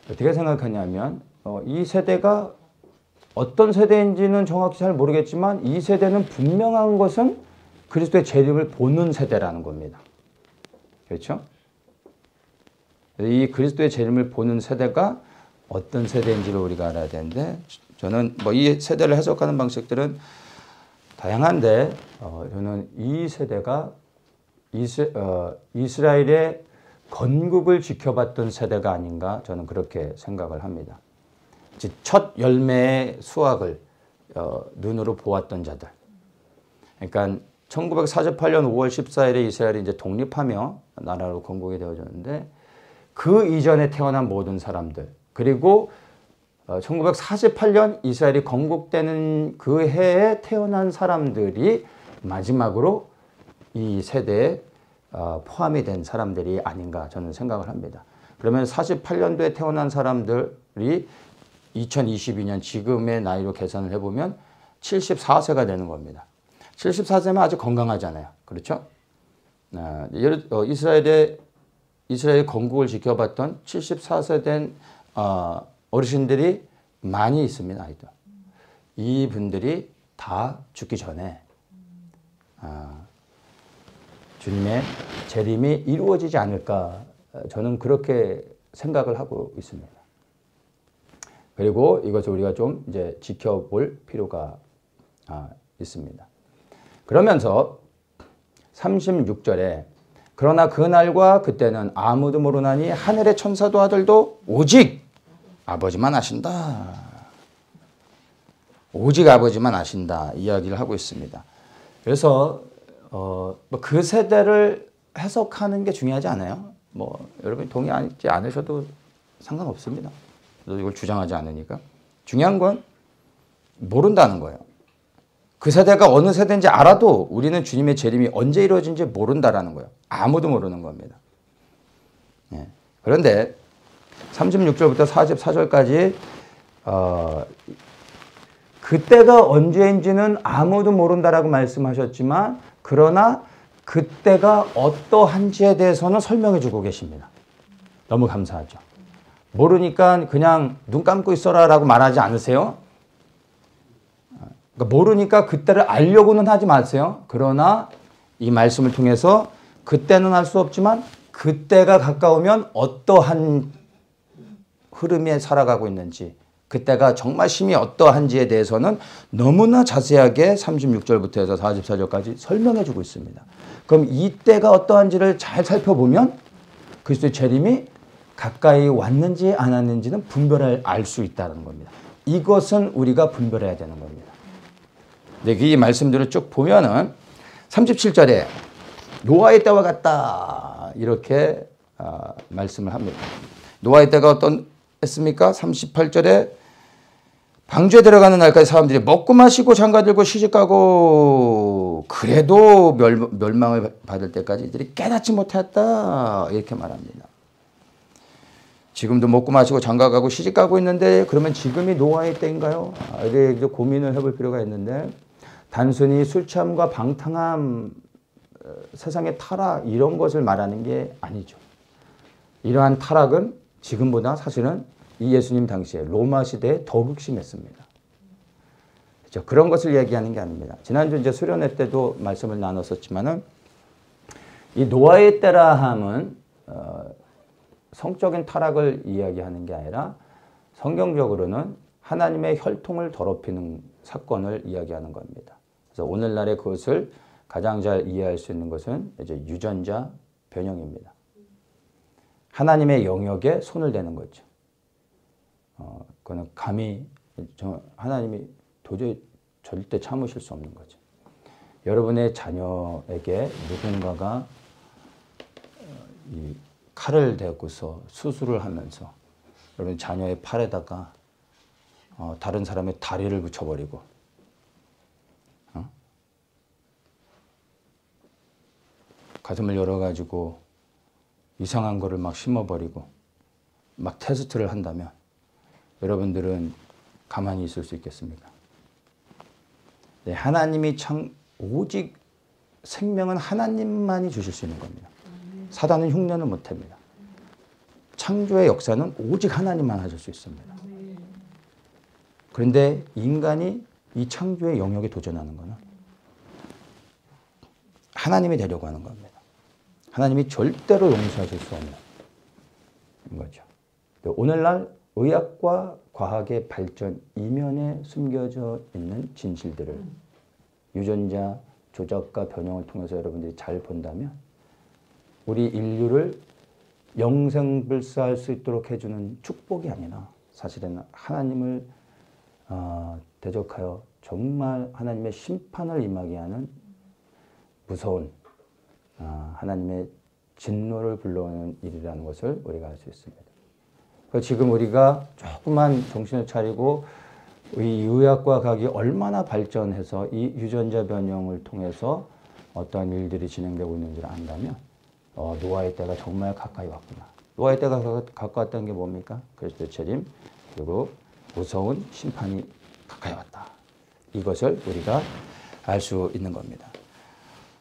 어떻게 생각하냐면 이 세대가 어떤 세대인지는 정확히 잘 모르겠지만 이 세대는 분명한 것은 그리스도의 재림을 보는 세대라는 겁니다. 그렇죠? 이 그리스도의 재림을 보는 세대가 어떤 세대인지를 우리가 알아야 되는데 저는 이 세대를 해석하는 방식들은 다양한데 저는 이 세대가 이스라엘의 건국을 지켜봤던 세대가 아닌가 저는 그렇게 생각을 합니다. 첫 열매의 수확을 눈으로 보았던 자들. 그러니까 1948년 5월 14일에 이스라엘이 이제 독립하며 나라로 건국이 되어졌는데 그 이전에 태어난 모든 사람들, 그리고 1948년 이스라엘이 건국되는 그 해에 태어난 사람들이 마지막으로 이 세대에 포함이 된 사람들이 아닌가 저는 생각을 합니다. 그러면 48년도에 태어난 사람들이 2022년 지금의 나이로 계산을 해보면 74세가 되는 겁니다. 74세면 아주 건강하잖아요. 그렇죠? 이스라엘 건국을 지켜봤던 74세 된 어르신들이 많이 있습니다. 아이들. 이분들이 다 죽기 전에 주님의 재림이 이루어지지 않을까 저는 그렇게 생각을 하고 있습니다. 그리고 이것을 우리가 좀 이제 지켜볼 필요가 있습니다. 그러면서 36절에 그러나 그날과 그때는 아무도 모르나니 하늘의 천사도 아들도 오직 아버지만 아신다. 오직 아버지만 아신다. 이야기를 하고 있습니다. 그래서 그 세대를 해석하는 게 중요하지 않아요. 여러분이 동의하지 않으셔도 상관없습니다. 이걸 주장하지 않으니까. 중요한 건 모른다는 거예요. 그 세대가 어느 세대인지 알아도 우리는 주님의 재림이 언제 이루어진지 모른다라는 거예요. 아무도 모르는 겁니다. 예. 그런데 36절부터 44절까지 그때가 언제인지는 아무도 모른다라고 말씀하셨지만 그러나 그때가 어떠한지에 대해서는 설명해 주고 계십니다. 너무 감사하죠. 모르니까 그냥 눈 감고 있어라 라고 말하지 않으세요. 그러니까 모르니까 그때를 알려고는 하지 마세요. 그러나 이 말씀을 통해서 그때는 알 수 없지만 그때가 가까우면 어떠한 흐름에 살아가고 있는지 그때가 정말 심히 어떠한지에 대해서는 너무나 자세하게 36절부터 해서 44절까지 설명해 주고 있습니다. 그럼 이때가 어떠한지를 잘 살펴보면 그리스도의 재림이 가까이 왔는지 안 왔는지는 분별을 알 수 있다는 겁니다. 이것은 우리가 분별해야 되는 겁니다. 이 말씀들을 쭉 보면은 37절에 노아의 때와 같다 이렇게 말씀을 합니다. 노아의 때가 어떠했습니까? 38절에 방주에 들어가는 날까지 사람들이 먹고 마시고 장가들고 시집가고 그래도 멸망을 받을 때까지 이들이 깨닫지 못했다 이렇게 말합니다. 지금도 먹고 마시고 장가가고 시집가고 있는데 그러면 지금이 노아의 때인가요? 이제 고민을 해볼 필요가 있는데 단순히 술 취함과 방탕함, 세상의 타락 이런 것을 말하는 게 아니죠. 이러한 타락은 지금보다 사실은 이 예수님 당시에 로마 시대에 더 극심했습니다. 그렇죠? 그런 것을 얘기하는 게 아닙니다. 지난주 이제 수련회 때도 말씀을 나눴었지만은 이 노아의 때라 함은 성적인 타락을 이야기하는 게 아니라 성경적으로는 하나님의 혈통을 더럽히는 사건을 이야기하는 겁니다. 그래서 오늘날의 그것을 가장 잘 이해할 수 있는 것은 이제 유전자 변형입니다. 하나님의 영역에 손을 대는 거죠. 그거는 감히 하나님이 도저히 절대 참으실 수 없는 거죠. 여러분의 자녀에게 누군가가 이 칼을 대고서 수술을 하면서 여러분 자녀의 팔에다가 다른 사람의 다리를 붙여버리고 가슴을 열어가지고 이상한 거를 막 심어버리고 막 테스트를 한다면 여러분들은 가만히 있을 수 있겠습니까? 네, 하나님이 오직 생명은 하나님만이 주실 수 있는 겁니다. 사단은 흉내는 못합니다. 창조의 역사는 오직 하나님만 하실 수 있습니다. 그런데 인간이 이 창조의 영역에 도전하는 것은 하나님이 되려고 하는 겁니다. 하나님이 절대로 용서하실 수 없는 거죠. 오늘날 의학과 과학의 발전 이면에 숨겨져 있는 진실들을 유전자 조작과 변형을 통해서 여러분들이 잘 본다면 우리 인류를 영생불사할 수 있도록 해주는 축복이 아니라 사실은 하나님을 대적하여 정말 하나님의 심판을 임하게 하는 무서운 하나님의 진노를 불러오는 일이라는 것을 우리가 알 수 있습니다. 지금 우리가 조금만 정신을 차리고 이 의학과 과학이 얼마나 발전해서 이 유전자 변형을 통해서 어떠한 일들이 진행되고 있는지를 안다면 노아의 때가 정말 가까이 왔구나. 노아의 때가 가까웠다는 게 뭡니까? 그리스도의 재림 그리고 무서운 심판이 가까이 왔다. 이것을 우리가 알 수 있는 겁니다.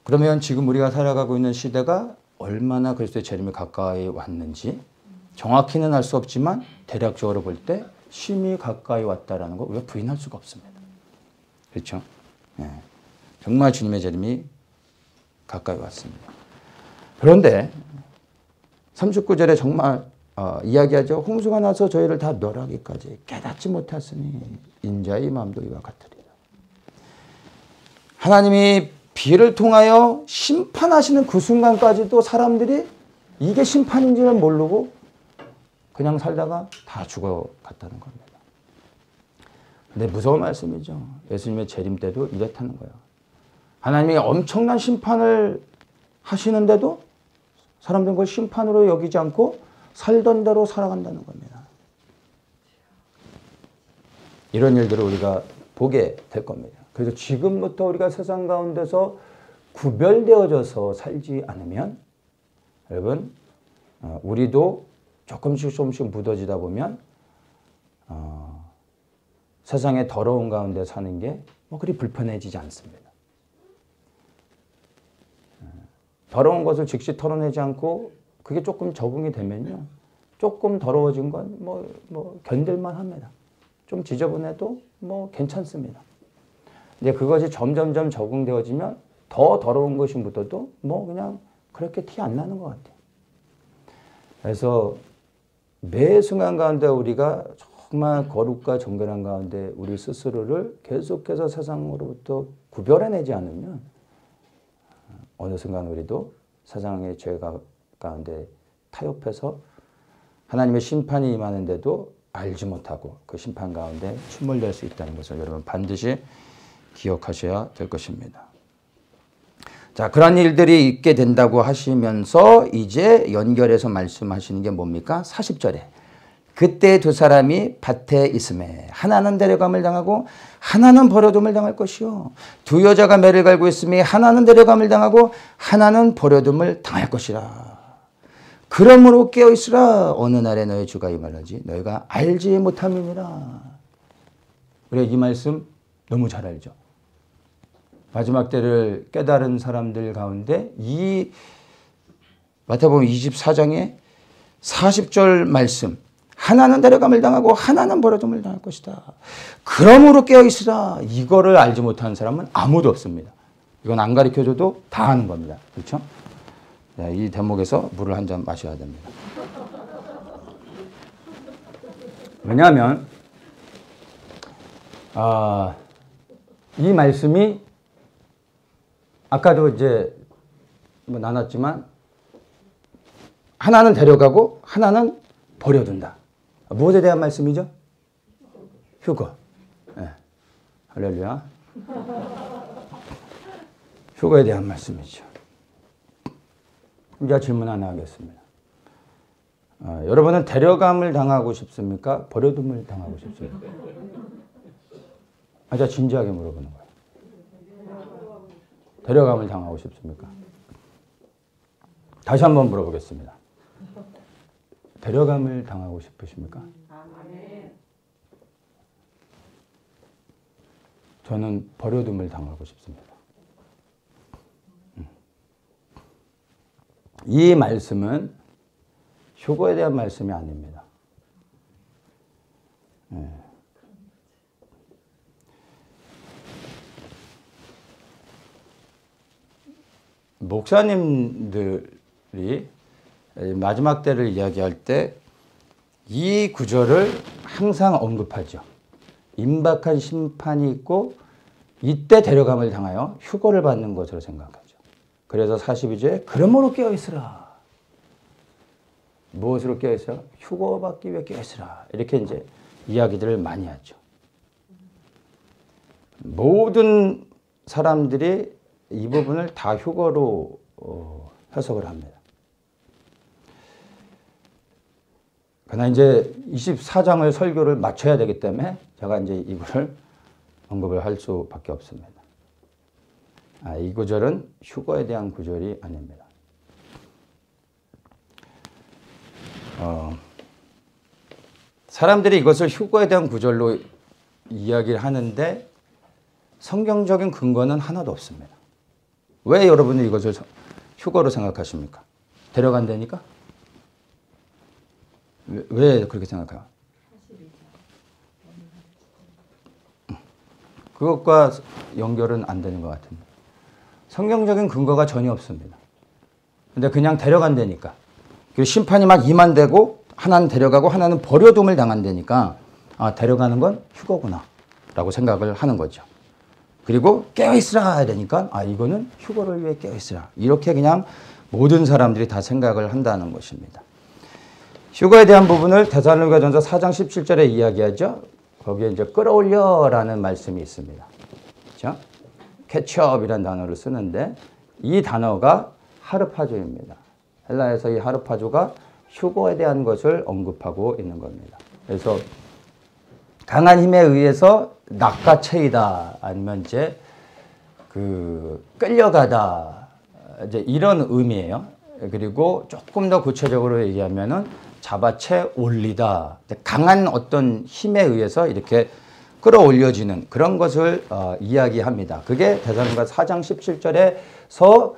그러면 지금 우리가 살아가고 있는 시대가 얼마나 그리스도의 재림이 가까이 왔는지 정확히는 알 수 없지만 대략적으로 볼 때 심히 가까이 왔다라는 거 우리가 부인할 수가 없습니다. 그렇죠? 네. 정말 주님의 재림이 가까이 왔습니다. 그런데 39절에 정말 이야기하죠. 홍수가 나서 저희를 다 멸하기까지 깨닫지 못했으니 인자의 마음도 이와 같으리라. 하나님이 비를 통하여 심판하시는 그 순간까지도 사람들이 이게 심판인지는 모르고 그냥 살다가 다 죽어갔다는 겁니다. 근데 무서운 말씀이죠. 예수님의 재림 때도 이렇다는 거예요. 하나님이 엄청난 심판을 하시는데도 사람들은 그걸 심판으로 여기지 않고 살던 대로 살아간다는 겁니다. 이런 일들을 우리가 보게 될 겁니다. 그래서 지금부터 우리가 세상 가운데서 구별되어져서 살지 않으면 여러분 우리도 조금씩 묻어지다 보면 세상의 더러운 가운데 사는 게 뭐 그리 불편해지지 않습니다. 더러운 것을 즉시 털어내지 않고 그게 조금 적응이 되면요. 조금 더러워진 건 뭐 견딜만 합니다. 좀 지저분해도 뭐 괜찮습니다. 근데 그것이 점점점 적응되어지면 더 더러운 것이 묻어도 뭐 그냥 그렇게 티 안 나는 것 같아요. 그래서 매 순간 가운데 우리가 정말 거룩과 정결한 가운데 우리 스스로를 계속해서 세상으로부터 구별해내지 않으면 어느 순간 우리도 세상의 죄 가운데 타협해서 하나님의 심판이 임하는데도 알지 못하고 그 심판 가운데 출몰될 수 있다는 것을 여러분 반드시 기억하셔야 될 것입니다. 자, 그런 일들이 있게 된다고 하시면서 이제 연결해서 말씀하시는 게 뭡니까? 40절에 그때 두 사람이 밭에 있음에 하나는 데려감을 당하고 하나는 버려둠을 당할 것이요 두 여자가 매를 갈고 있음에 하나는 데려감을 당하고 하나는 버려둠을 당할 것이라. 그러므로 깨어있으라. 어느 날에 너희 주가 임하는지 너희가 알지 못함이니라. 우리가 이 말씀 너무 잘 알죠. 마지막 때를 깨달은 사람들 가운데 이 마태복음 24장의 40절 말씀 하나는 데려감을 당하고 하나는 버려둠을 당할 것이다. 그러므로 깨어있으라. 이거를 알지 못하는 사람은 아무도 없습니다. 이건 안 가르쳐줘도 다 아는 겁니다. 그렇죠? 네, 이 대목에서 물을 한 잔 마셔야 됩니다. 왜냐하면 이 말씀이 아까도 이제 뭐 나눴지만 하나는 데려가고 하나는 버려둔다. 무엇에 대한 말씀이죠? 휴거. 네. 할렐루야. 휴거에 대한 말씀이죠. 이제 질문 하나 하겠습니다. 여러분은 데려감을 당하고 싶습니까? 버려둠을 당하고 싶습니까? 제가 진지하게 물어보는 거예요. 데려감을 당하고 싶습니까? 다시 한번 물어보겠습니다. 데려감을 당하고 싶으십니까? 저는 버려둠을 당하고 싶습니다. 이 말씀은 휴거에 대한 말씀이 아닙니다. 목사님들이 마지막 때를 이야기할 때 이 구절을 항상 언급하죠. 임박한 심판이 있고 이때 데려감을 당하여 휴거를 받는 것으로 생각하죠. 그래서 42절에 그러므로 깨어있으라. 무엇으로 깨어있으라? 휴거 받기 위해 깨어있으라. 이렇게 이제 이야기들을 많이 하죠. 모든 사람들이 이 부분을 다 휴거로 해석을 합니다. 그러나 이제 24장을 설교를 마쳐야 되기 때문에 제가 이제 이거를 언급을 할 수밖에 없습니다. 이 구절은 휴거에 대한 구절이 아닙니다. 사람들이 이것을 휴거에 대한 구절로 이야기를 하는데 성경적인 근거는 하나도 없습니다. 왜 여러분이 이것을 휴거로 생각하십니까? 데려간다니까? 왜 그렇게 생각해요? 그것과 연결은 안 되는 것 같은데. 성경적인 근거가 전혀 없습니다. 근데 그냥 데려간다니까. 그리고 심판이 막 임한되고 하나는 데려가고 하나는 버려둠을 당한다니까 데려가는 건 휴거구나 라고 생각을 하는 거죠. 그리고 깨어있으라 하니까 이거는 휴거를 위해 깨어있으라. 이렇게 그냥 모든 사람들이 다 생각을 한다는 것입니다. 휴거에 대한 부분을 데살로니가전서 4장 17절에 이야기하죠. 거기에 이제 끌어올려라는 말씀이 있습니다. 그렇죠? 캐치업이라는 단어를 쓰는데 이 단어가 하르파조입니다. 헬라에서 이 하르파조가 휴거에 대한 것을 언급하고 있는 겁니다. 그래서 강한 힘에 의해서 낚아채이다 아니면 이제 끌려가다 이제 이런 의미예요. 그리고 조금 더 구체적으로 얘기하면은 잡아채 올리다. 강한 어떤 힘에 의해서 이렇게 끌어올려지는 그런 것을 이야기합니다. 그게 데살로니가 4장 17절에서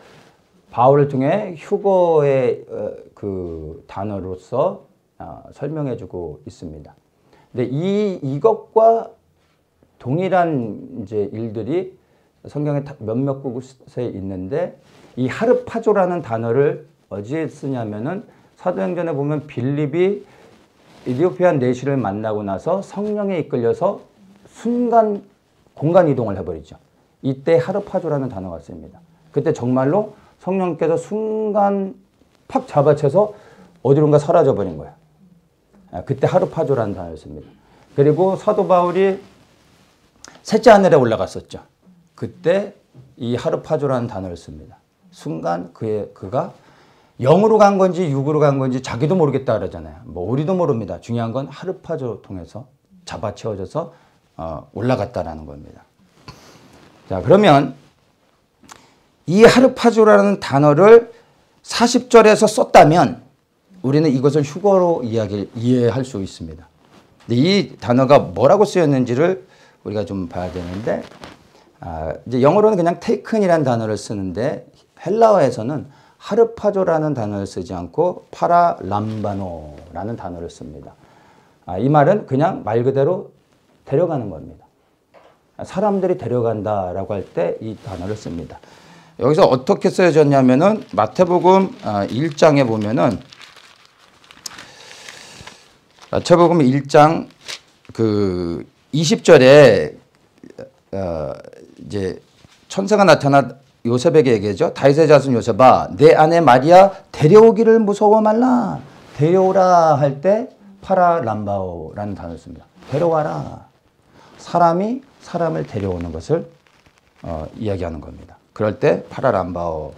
바울을 통해 휴거의 그 단어로서 설명해주고 있습니다. 근데 이것과 동일한 이제 일들이 성경에 몇몇 곳에 있는데 이 하르파조라는 단어를 어디에 쓰냐면은 사도행전에 보면 빌립이 이디오피아 내시를 만나고 나서 성령에 이끌려서 순간 공간 이동을 해버리죠. 이때 하르파조라는 단어가 씁니다. 그때 정말로 성령께서 순간 팍 잡아채서 어디론가 사라져버린 거야. 그때 하르파조라는 단어를 씁니다. 그리고 사도 바울이 셋째 하늘에 올라갔었죠. 그때 이 하르파조라는 단어를 씁니다. 순간 그가 영으로 간 건지 육으로 간 건지 자기도 모르겠다 그러잖아요. 뭐 우리도 모릅니다. 중요한 건 하르파조 통해서 잡아채워져서 올라갔다라는 겁니다. 자, 그러면 이 하르파조라는 단어를 40절에서 썼다면 우리는 이것을 휴거로 이해할 수 있습니다. 근데 이 단어가 뭐라고 쓰였는지를 우리가 좀 봐야 되는데 이제 영어로는 그냥 taken이라는 단어를 쓰는데 헬라어에서는 하르파조라는 단어를 쓰지 않고 파라람바노라는 단어를 씁니다. 이 말은 그냥 말 그대로 데려가는 겁니다. 사람들이 데려간다라고 할 때 이 단어를 씁니다. 여기서 어떻게 쓰여졌냐면은 마태복음 1장에 보면은 마태복음 1장 그 20절에 이제 천사가 나타나 요셉에게 얘기하죠. 다윗의 자손 요셉아, 내 아내 마리아 데려오기를 무서워 말라. 데려오라 할 때 파라람바오라는 단어를 씁니다. 데려와라. 사람이 사람을 데려오는 것을 이야기하는 겁니다. 그럴 때 파라람바오라고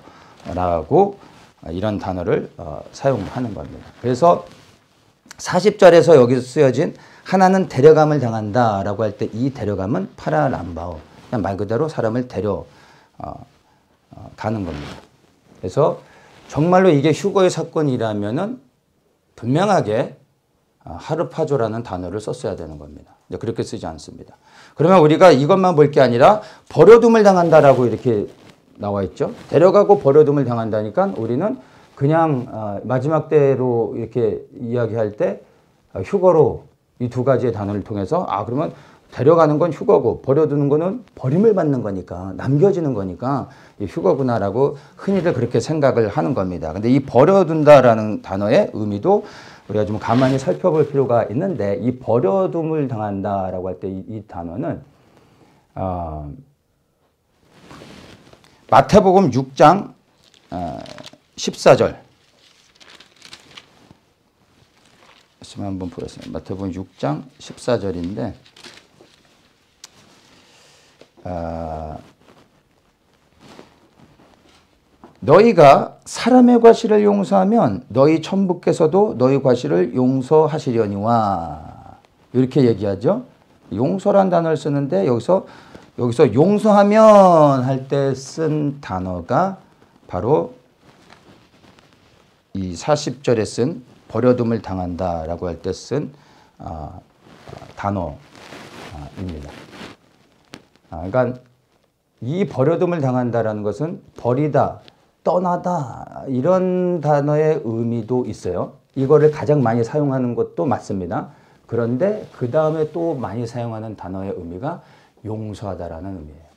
이런 단어를 사용하는 겁니다. 그래서 40절에서 여기서 쓰여진 하나는 데려감을 당한다라고 할 때 이 데려감은 파라람바오. 그냥 말 그대로 사람을 가는 겁니다. 그래서 정말로 이게 휴거의 사건이라면은 분명하게 하르파조라는 단어를 썼어야 되는 겁니다. 그렇게 쓰지 않습니다. 그러면 우리가 이것만 볼 게 아니라 버려둠을 당한다라고 이렇게 나와 있죠. 데려가고 버려둠을 당한다니까 우리는 그냥 마지막 때로 이렇게 이야기할 때 휴거로 이 두 가지의 단어를 통해서 그러면 데려가는 건 휴거고 버려두는 거는 버림을 받는 거니까 남겨지는 거니까 휴거구나라고 흔히들 그렇게 생각을 하는 겁니다. 근데 이 버려둔다라는 단어의 의미도 우리가 좀 가만히 살펴볼 필요가 있는데 이 버려둠을 당한다라고 할 때 이 단어는 마태복음 6장 14절 말씀 한번 보겠습니다. 마태복음 6장 14절인데 너희가 사람의 과실을 용서하면 너희 천부께서도 너희 과실을 용서하시려니와. 이렇게 얘기하죠. 용서란 단어를 쓰는데 여기서 용서하면 할 때 쓴 단어가 바로 이 40절에 쓴 버려둠을 당한다라고 할 때 쓴 단어입니다. 그러니까 이 버려둠을 당한다라는 것은 버리다, 떠나다 이런 단어의 의미도 있어요. 이거를 가장 많이 사용하는 것도 맞습니다. 그런데 그 다음에 또 많이 사용하는 단어의 의미가 용서하다라는 의미예요.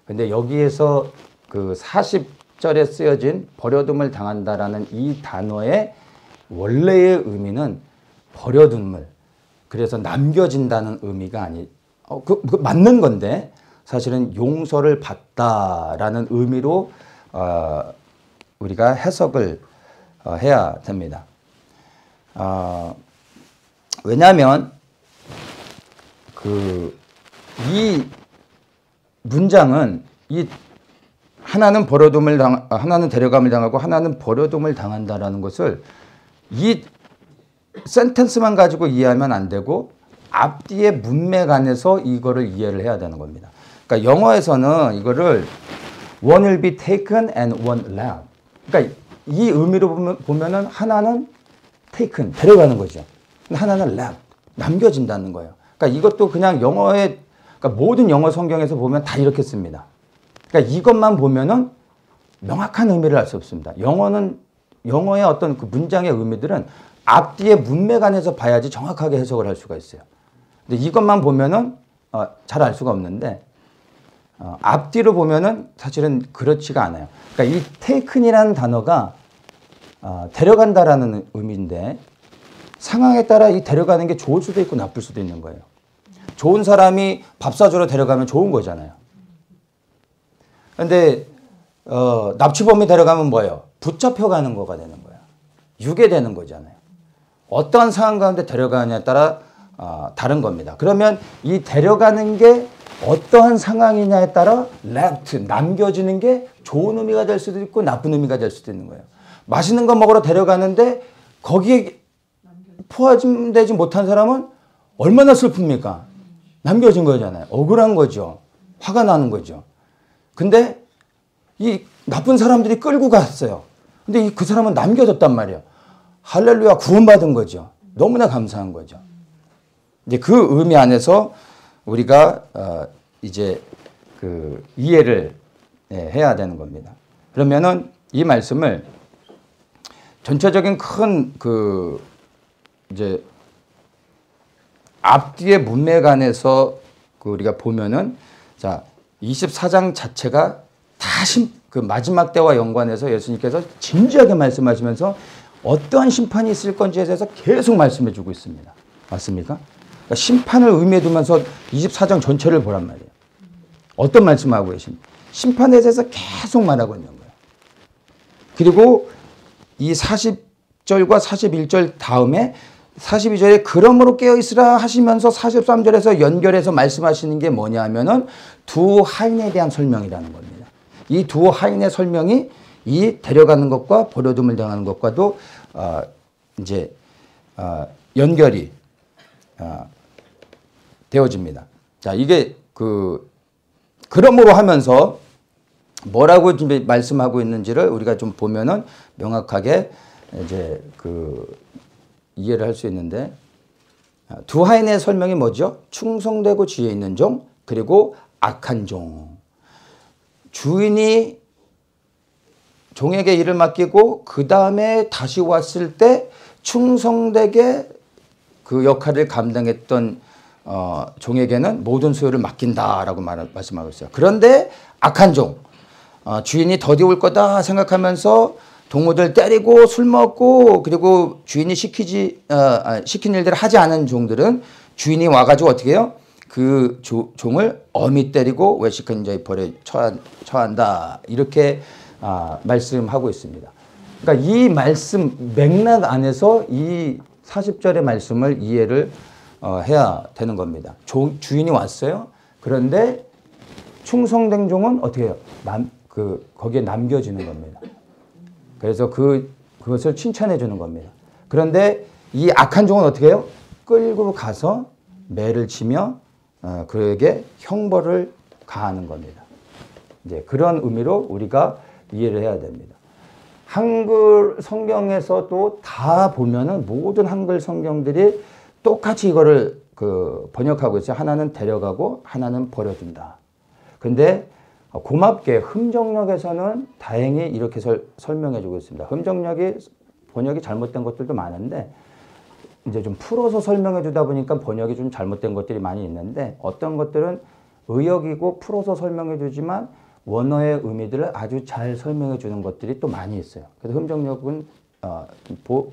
근데 여기에서 그 40절에 쓰여진 버려둠을 당한다라는 이 단어의 원래의 의미는 버려둠을, 그래서 남겨진다는 의미가 맞는 건데 사실은 용서를 받다라는 의미로 우리가 해석을 해야 됩니다. 왜냐하면 이 문장은 하나는 하나는 데려감을 당하고 하나는 버려둠을 당한다라는 것을 이 센텐스만 가지고 이해하면 안 되고 앞뒤의 문맥 안에서 이거를 이해를 해야 되는 겁니다. 그러니까 영어에서는 이거를 one will be taken and one left. 그러니까 이 의미로 보면은 하나는 taken, 데려가는 거죠. 하나는 left, 남겨진다는 거예요. 그러니까 이것도 그냥 그러니까 모든 영어 성경에서 보면 다 이렇게 씁니다. 그러니까 이것만 보면은 명확한 의미를 알 수 없습니다. 영어의 어떤 그 문장의 의미들은 앞뒤의 문맥 안에서 봐야지 정확하게 해석을 할 수가 있어요. 근데 이것만 보면은 잘 알 수가 없는데 앞뒤로 보면은 사실은 그렇지가 않아요. 그러니까 이 taken이라는 단어가 데려간다라는 의미인데 상황에 따라 이 데려가는 게 좋을 수도 있고 나쁠 수도 있는 거예요. 좋은 사람이 밥 사주러 데려가면 좋은 거잖아요. 근데 납치범이 데려가면 뭐예요? 붙잡혀가는 거가 되는 거예요. 유괴되는 거잖아요. 어떠한 상황 가운데 데려가느냐에 따라 다른 겁니다. 그러면 이 데려가는 게 어떠한 상황이냐에 따라 left, 남겨지는 게 좋은 의미가 될 수도 있고 나쁜 의미가 될 수도 있는 거예요. 맛있는 거 먹으러 데려가는데 거기에 포함되지 못한 사람은 얼마나 슬픕니까? 남겨진 거잖아요. 억울한 거죠. 화가 나는 거죠. 근데 이 나쁜 사람들이 끌고 갔어요. 근데 그 사람은 남겨졌단 말이에요. 할렐루야, 구원받은 거죠. 너무나 감사한 거죠. 이제 그 의미 안에서 우리가 이제 그 이해를 해야 되는 겁니다. 그러면은 이 말씀을 전체적인 큰 이제 앞뒤의 문맥 안에서 우리가 보면은 자 24장 자체가 다 그 마지막 때와 연관해서 예수님께서 진지하게 말씀하시면서 어떠한 심판이 있을 건지에 대해서 계속 말씀해 주고 있습니다. 맞습니까? 그러니까 심판을 의미해 두면서 24장 전체를 보란 말이에요. 어떤 말씀하고 계십니까? 심판에 대해서 계속 말하고 있는 거예요. 그리고 이 40절과 41절 다음에 42절에 그러므로 깨어있으라 하시면서 43절에서 연결해서 말씀하시는 게 뭐냐 하면은 두 하인에 대한 설명이라는 겁니다. 이 두 하인의 설명이 이 데려가는 것과 버려둠을 당하는 것과도 이제 연결이 되어집니다. 자, 이게 그러므로 하면서 뭐라고 지금 말씀하고 있는지를 우리가 좀 보면은 명확하게 이제 이해를 할 수 있는데 두 하인의 설명이 뭐죠? 충성되고 지혜 있는 종 그리고 악한 종. 주인이 종에게 일을 맡기고 그 다음에 다시 왔을 때 충성되게 그 역할을 감당했던 종에게는 모든 수요를 맡긴다라고 말씀하고 있어요. 그런데 악한 종, 주인이 더디 올 거다 생각하면서 동무들 때리고 술 먹고 그리고 주인이 시킨 일들을 하지 않은 종들은 주인이 와가지고 어떻게 해요? 그 종을 엄히 때리고 외식한 자의 벌에 처한다. 이렇게 말씀하고 있습니다. 그러니까 이 말씀 맥락 안에서 이 40절의 말씀을 이해를 해야 되는 겁니다. 주인이 왔어요. 그런데 충성된 종은 어떻게 해요? 거기에 남겨지는 겁니다. 그래서 그것을 칭찬해 주는 겁니다. 그런데 이 악한 종은 어떻게 해요? 끌고 가서 매를 치며 그에게 형벌을 가하는 겁니다. 이제 그런 의미로 우리가 이해를 해야 됩니다. 한글 성경에서도 다 보면은 모든 한글 성경들이 똑같이 이거를 번역하고 있어요. 하나는 데려가고 하나는 버려준다. 근데 고맙게 흠정역에서는 다행히 이렇게 설명해 주고 있습니다. 흠정역이 번역이 잘못된 것들도 많은데 이제 좀 풀어서 설명해 주다 보니까 번역이 좀 잘못된 것들이 많이 있는데 어떤 것들은 의역이고 풀어서 설명해 주지만 원어의 의미들을 아주 잘 설명해 주는 것들이 또 많이 있어요. 그래서 흠정역은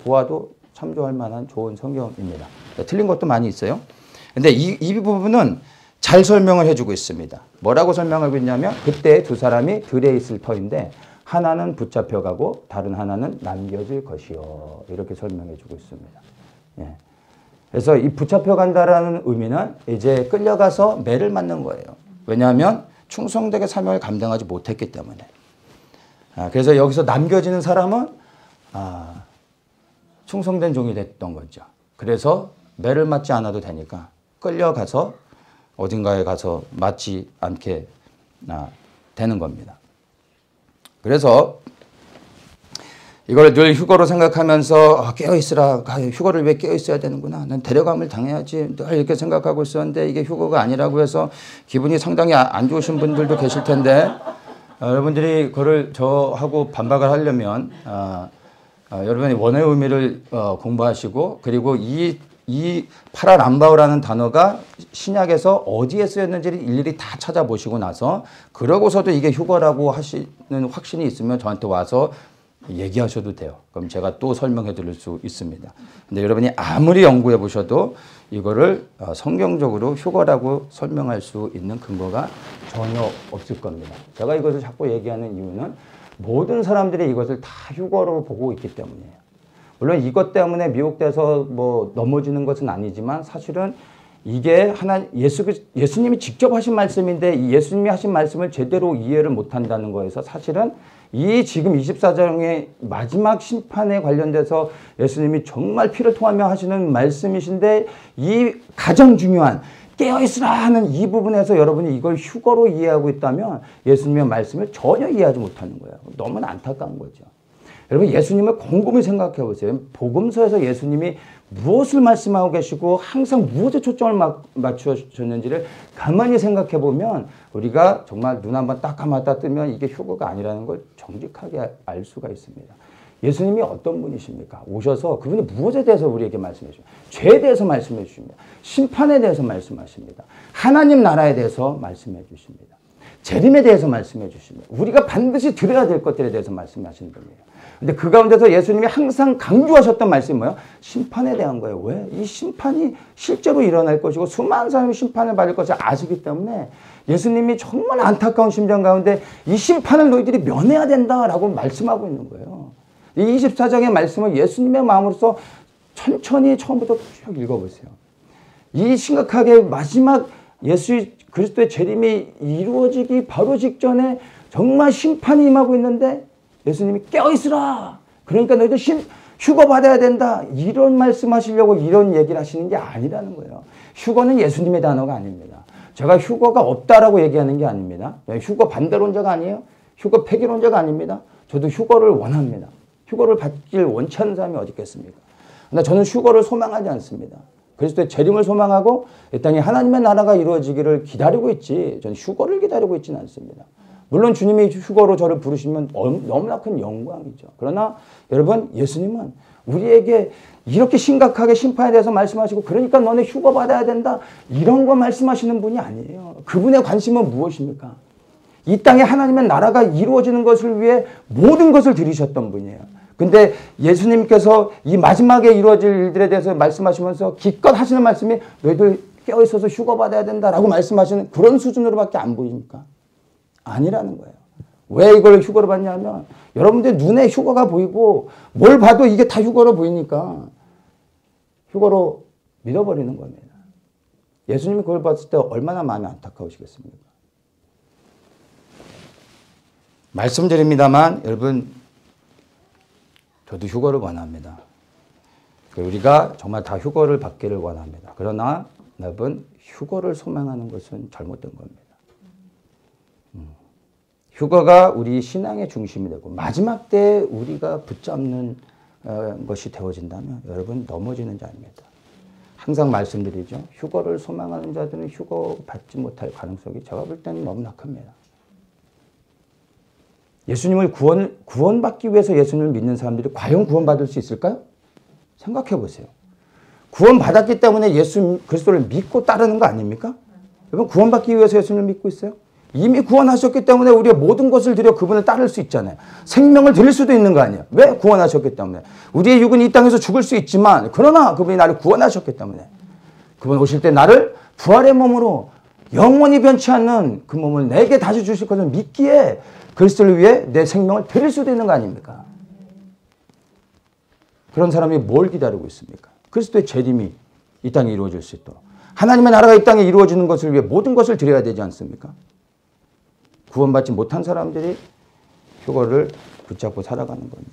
보아도 참조할 만한 좋은 성경입니다. 틀린 것도 많이 있어요. 근데 이 부분은 잘 설명을 해주고 있습니다. 뭐라고 설명하고 있냐면 그때 두 사람이 들에 있을 터인데 하나는 붙잡혀가고 다른 하나는 남겨질 것이요. 이렇게 설명해 주고 있습니다. 예. 그래서 이 붙잡혀간다라는 의미는 이제 끌려가서 매를 맞는 거예요. 왜냐하면 충성되게 사명을 감당하지 못했기 때문에. 그래서 여기서 남겨지는 사람은 충성된 종이 됐던 거죠. 그래서 매를 맞지 않아도 되니까 끌려가서 어딘가에 가서 맞지 않게 되는 겁니다. 그래서 이걸 늘 휴거로 생각하면서 깨어있으라. 휴거를 왜 깨어있어야 되는구나. 난 데려감을 당해야지. 늘 이렇게 생각하고 있었는데 이게 휴거가 아니라고 해서 기분이 상당히 안 좋으신 분들도 계실 텐데 여러분들이 그거를 저하고 반박을 하려면 여러분이 원어의 의미를 공부하시고 그리고 이 파라람바오라는 단어가 신약에서 어디에 쓰였는지를 일일이 다 찾아보시고 나서 그러고서도 이게 휴거라고 하시는 확신이 있으면 저한테 와서 얘기하셔도 돼요. 그럼 제가 또 설명해 드릴 수 있습니다. 근데 여러분이 아무리 연구해 보셔도 이거를 성경적으로 휴거라고 설명할 수 있는 근거가 전혀 없을 겁니다. 제가 이것을 자꾸 얘기하는 이유는 모든 사람들이 이것을 다 휴거로 보고 있기 때문이에요. 물론 이것 때문에 미혹돼서 뭐 넘어지는 것은 아니지만 사실은 이게 예수님이 직접 하신 말씀인데 이 예수님이 하신 말씀을 제대로 이해를 못한다는 거에서 사실은 이 지금 24장의 마지막 심판에 관련돼서 예수님이 정말 피를 토하며 하시는 말씀이신데 이 가장 중요한 깨어있으라 하는 이 부분에서 여러분이 이걸 휴거로 이해하고 있다면 예수님의 말씀을 전혀 이해하지 못하는 거예요. 너무나 안타까운 거죠. 여러분 예수님을 곰곰이 생각해 보세요. 복음서에서 예수님이 무엇을 말씀하고 계시고 항상 무엇에 초점을 맞추셨는지를 가만히 생각해 보면 우리가 정말 눈 한번 딱 감았다 뜨면 이게 휴거가 아니라는 걸 정직하게 알 수가 있습니다. 예수님이 어떤 분이십니까? 오셔서 그분이 무엇에 대해서 우리에게 말씀해 주십니까? 죄에 대해서 말씀해 주십니다. 심판에 대해서 말씀하십니다. 하나님 나라에 대해서 말씀해 주십니다. 재림에 대해서 말씀해 주십니다. 우리가 반드시 들어야 될 것들에 대해서 말씀하시는 분이에요. 근데 그 가운데서 예수님이 항상 강조하셨던 말씀이 뭐예요? 심판에 대한 거예요. 왜? 이 심판이 실제로 일어날 것이고 수많은 사람이 심판을 받을 것을 아시기 때문에 예수님이 정말 안타까운 심정 가운데 이 심판을 너희들이 면해야 된다라고 말씀하고 있는 거예요. 이 24장의 말씀을 예수님의 마음으로서 천천히 처음부터 쭉 읽어보세요. 이 심각하게 마지막 예수 그리스도의 재림이 이루어지기 바로 직전에 정말 심판이 임하고 있는데 예수님이 깨어있으라. 그러니까 너희들 휴거 받아야 된다. 이런 말씀하시려고 이런 얘기를 하시는 게 아니라는 거예요. 휴거는 예수님의 단어가 아닙니다. 제가 휴거가 없다라고 얘기하는 게 아닙니다. 휴거 반대론자가 아니에요. 휴거 폐기론자가 아닙니다. 저도 휴거를 원합니다. 휴거를 받길 원치 않는 사람이 어디 있겠습니까? 그러나 저는 휴거를 소망하지 않습니다. 그리스도의 재림을 소망하고 이 땅에 하나님의 나라가 이루어지기를 기다리고 있지 저는 휴거를 기다리고 있지는 않습니다. 물론 주님이 휴거로 저를 부르시면 너무나 큰 영광이죠. 그러나 여러분 예수님은 우리에게 이렇게 심각하게 심판에 대해서 말씀하시고 그러니까 너네 휴거 받아야 된다 이런 거 말씀하시는 분이 아니에요. 그분의 관심은 무엇입니까? 이 땅에 하나님의 나라가 이루어지는 것을 위해 모든 것을 들이셨던 분이에요. 근데 예수님께서 이 마지막에 이루어질 일들에 대해서 말씀하시면서 기껏 하시는 말씀이 너희들 깨어있어서 휴거 받아야 된다라고 말씀하시는 그런 수준으로밖에 안 보입니까? 아니라는 거예요. 왜 이걸 휴거로 받냐면 여러분들 눈에 휴거가 보이고 뭘 봐도 이게 다 휴거로 보이니까 휴거로 믿어버리는 겁니다. 예수님이 그걸 봤을 때 얼마나 마음이 안타까우시겠습니까? 말씀드립니다만 여러분 저도 휴거를 원합니다. 우리가 정말 다 휴거를 받기를 원합니다. 그러나 여러분, 휴거를 소망하는 것은 잘못된 겁니다. 휴거가 우리 신앙의 중심이 되고 마지막 때에 우리가 붙잡는 것이 되어진다면 여러분 넘어지는 자입니다. 항상 말씀드리죠. 휴거를 소망하는 자들은 휴거 받지 못할 가능성이 제가 볼 때는 너무나 큽니다. 예수님을 구원받기 위해서 예수님을 믿는 사람들이 과연 구원받을 수 있을까요? 생각해 보세요. 구원받았기 때문에 예수 그리스도를 믿고 따르는 거 아닙니까? 여러분 구원받기 위해서 예수님을 믿고 있어요? 이미 구원하셨기 때문에 우리가 모든 것을 들여 그분을 따를 수 있잖아요. 생명을 드릴 수도 있는 거 아니에요. 왜? 구원하셨기 때문에. 우리의 육은 이 땅에서 죽을 수 있지만 그러나 그분이 나를 구원하셨기 때문에 그분 오실 때 나를 부활의 몸으로 영원히 변치 않는 그 몸을 내게 다시 주실 것을 믿기에 그리스도를 위해 내 생명을 드릴 수도 있는 거 아닙니까? 그런 사람이 뭘 기다리고 있습니까? 그리스도의 재림이 이 땅에 이루어질 수 있도록. 하나님의 나라가 이 땅에 이루어지는 것을 위해 모든 것을 드려야 되지 않습니까? 구원받지 못한 사람들이 휴거를 붙잡고 살아가는 겁니다.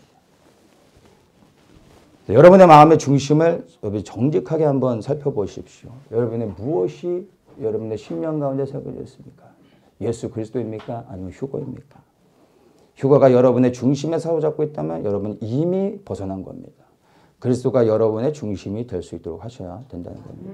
여러분의 마음의 중심을 정직하게 한번 살펴보십시오. 여러분의 무엇이 여러분의 심령 가운데 새겨져 있습니까? 예수 그리스도입니까? 아니면 휴거입니까? 휴거가 여러분의 중심에 사로잡고 있다면 여러분 이미 벗어난 겁니다. 그리스도가 여러분의 중심이 될 수 있도록 하셔야 된다는 겁니다.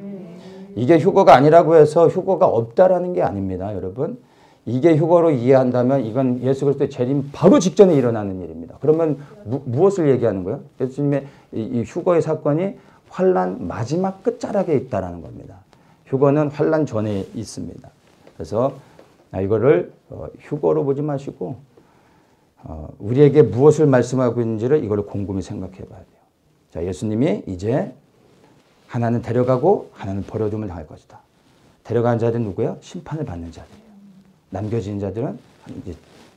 이게 휴거가 아니라고 해서 휴거가 없다라는 게 아닙니다. 여러분. 이게 휴거로 이해한다면 이건 예수 그리스도의 재림 바로 직전에 일어나는 일입니다. 그러면 무엇을 얘기하는 거예요? 예수님의 이 휴거의 사건이 환난 마지막 끝자락에 있다라는 겁니다. 휴거는 환난 전에 있습니다. 그래서 이거를 휴거로 보지 마시고 우리에게 무엇을 말씀하고 있는지를 이걸 곰곰이 생각해 봐야 돼요. 자, 예수님이 이제 하나는 데려가고 하나는 버려둠을 당할 것이다. 데려간 자들은 누구예요? 심판을 받는 자들이에요. 남겨진 자들은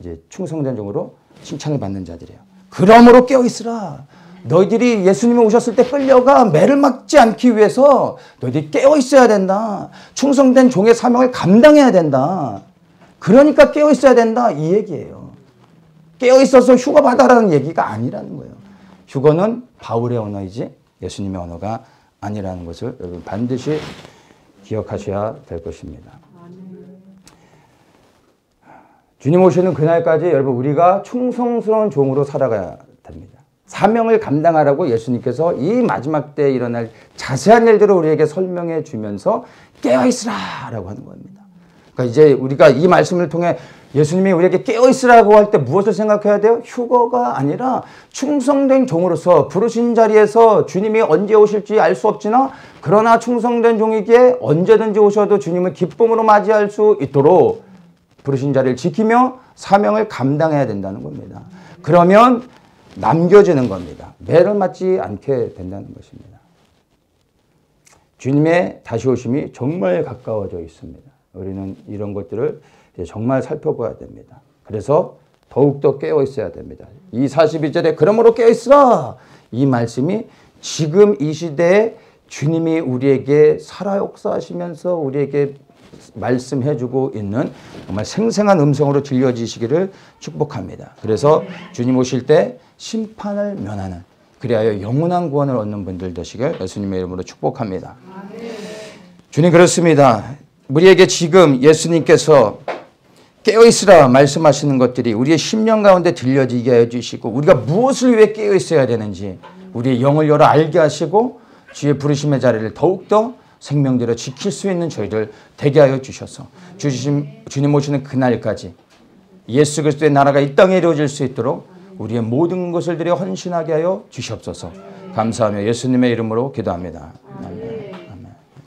이제 충성된 종으로 칭찬을 받는 자들이에요. 그러므로 깨어있으라. 너희들이 예수님이 오셨을 때 끌려가 매를 맞지 않기 위해서 너희들이 깨어있어야 된다. 충성된 종의 사명을 감당해야 된다. 그러니까 깨어있어야 된다. 이 얘기예요. 깨어있어서 휴거 받아라는 얘기가 아니라는 거예요. 휴거는 바울의 언어이지 예수님의 언어가 아니라는 것을 여러분 반드시 기억하셔야 될 것입니다. 주님 오시는 그날까지 여러분 우리가 충성스러운 종으로 살아가야 됩니다. 사명을 감당하라고 예수님께서 이 마지막 때에 일어날 자세한 일들을 우리에게 설명해 주면서 깨어있으라 라고 하는 겁니다. 그러니까 이제 우리가 이 말씀을 통해 예수님이 우리에게 깨어있으라고 할 때 무엇을 생각해야 돼요? 휴거가 아니라 충성된 종으로서 부르신 자리에서 주님이 언제 오실지 알 수 없지나 그러나 충성된 종이기에 언제든지 오셔도 주님을 기쁨으로 맞이할 수 있도록 부르신 자리를 지키며 사명을 감당해야 된다는 겁니다. 그러면 남겨지는 겁니다. 매를 맞지 않게 된다는 것입니다. 주님의 다시 오심이 정말 가까워져 있습니다. 우리는 이런 것들을 정말 살펴봐야 됩니다. 그래서 더욱더 깨어 있어야 됩니다. 이 42절에 그러므로 깨어 있으라 이 말씀이 지금 이 시대에 주님이 우리에게 살아 역사하시면서 우리에게 말씀해주고 있는 정말 생생한 음성으로 들려지시기를 축복합니다. 그래서 주님 오실 때 심판을 면하는 그리하여 영원한 구원을 얻는 분들 되시길 예수님의 이름으로 축복합니다. 주님 그렇습니다. 우리에게 지금 예수님께서 깨어있으라 말씀하시는 것들이 우리의 심령 가운데 들려지게 해주시고 우리가 무엇을 위해 깨어있어야 되는지 우리의 영을 열어 알게 하시고 주의 부르심의 자리를 더욱더 생명대로 지킬 수 있는 저희들 되게 하여 주셔서 주님 오시는 그날까지 예수 그리스도의 나라가 이 땅에 이루어질 수 있도록 우리의 모든 것을 들여 헌신하게 하여 주시옵소서. 감사하며 예수님의 이름으로 기도합니다. 아멘.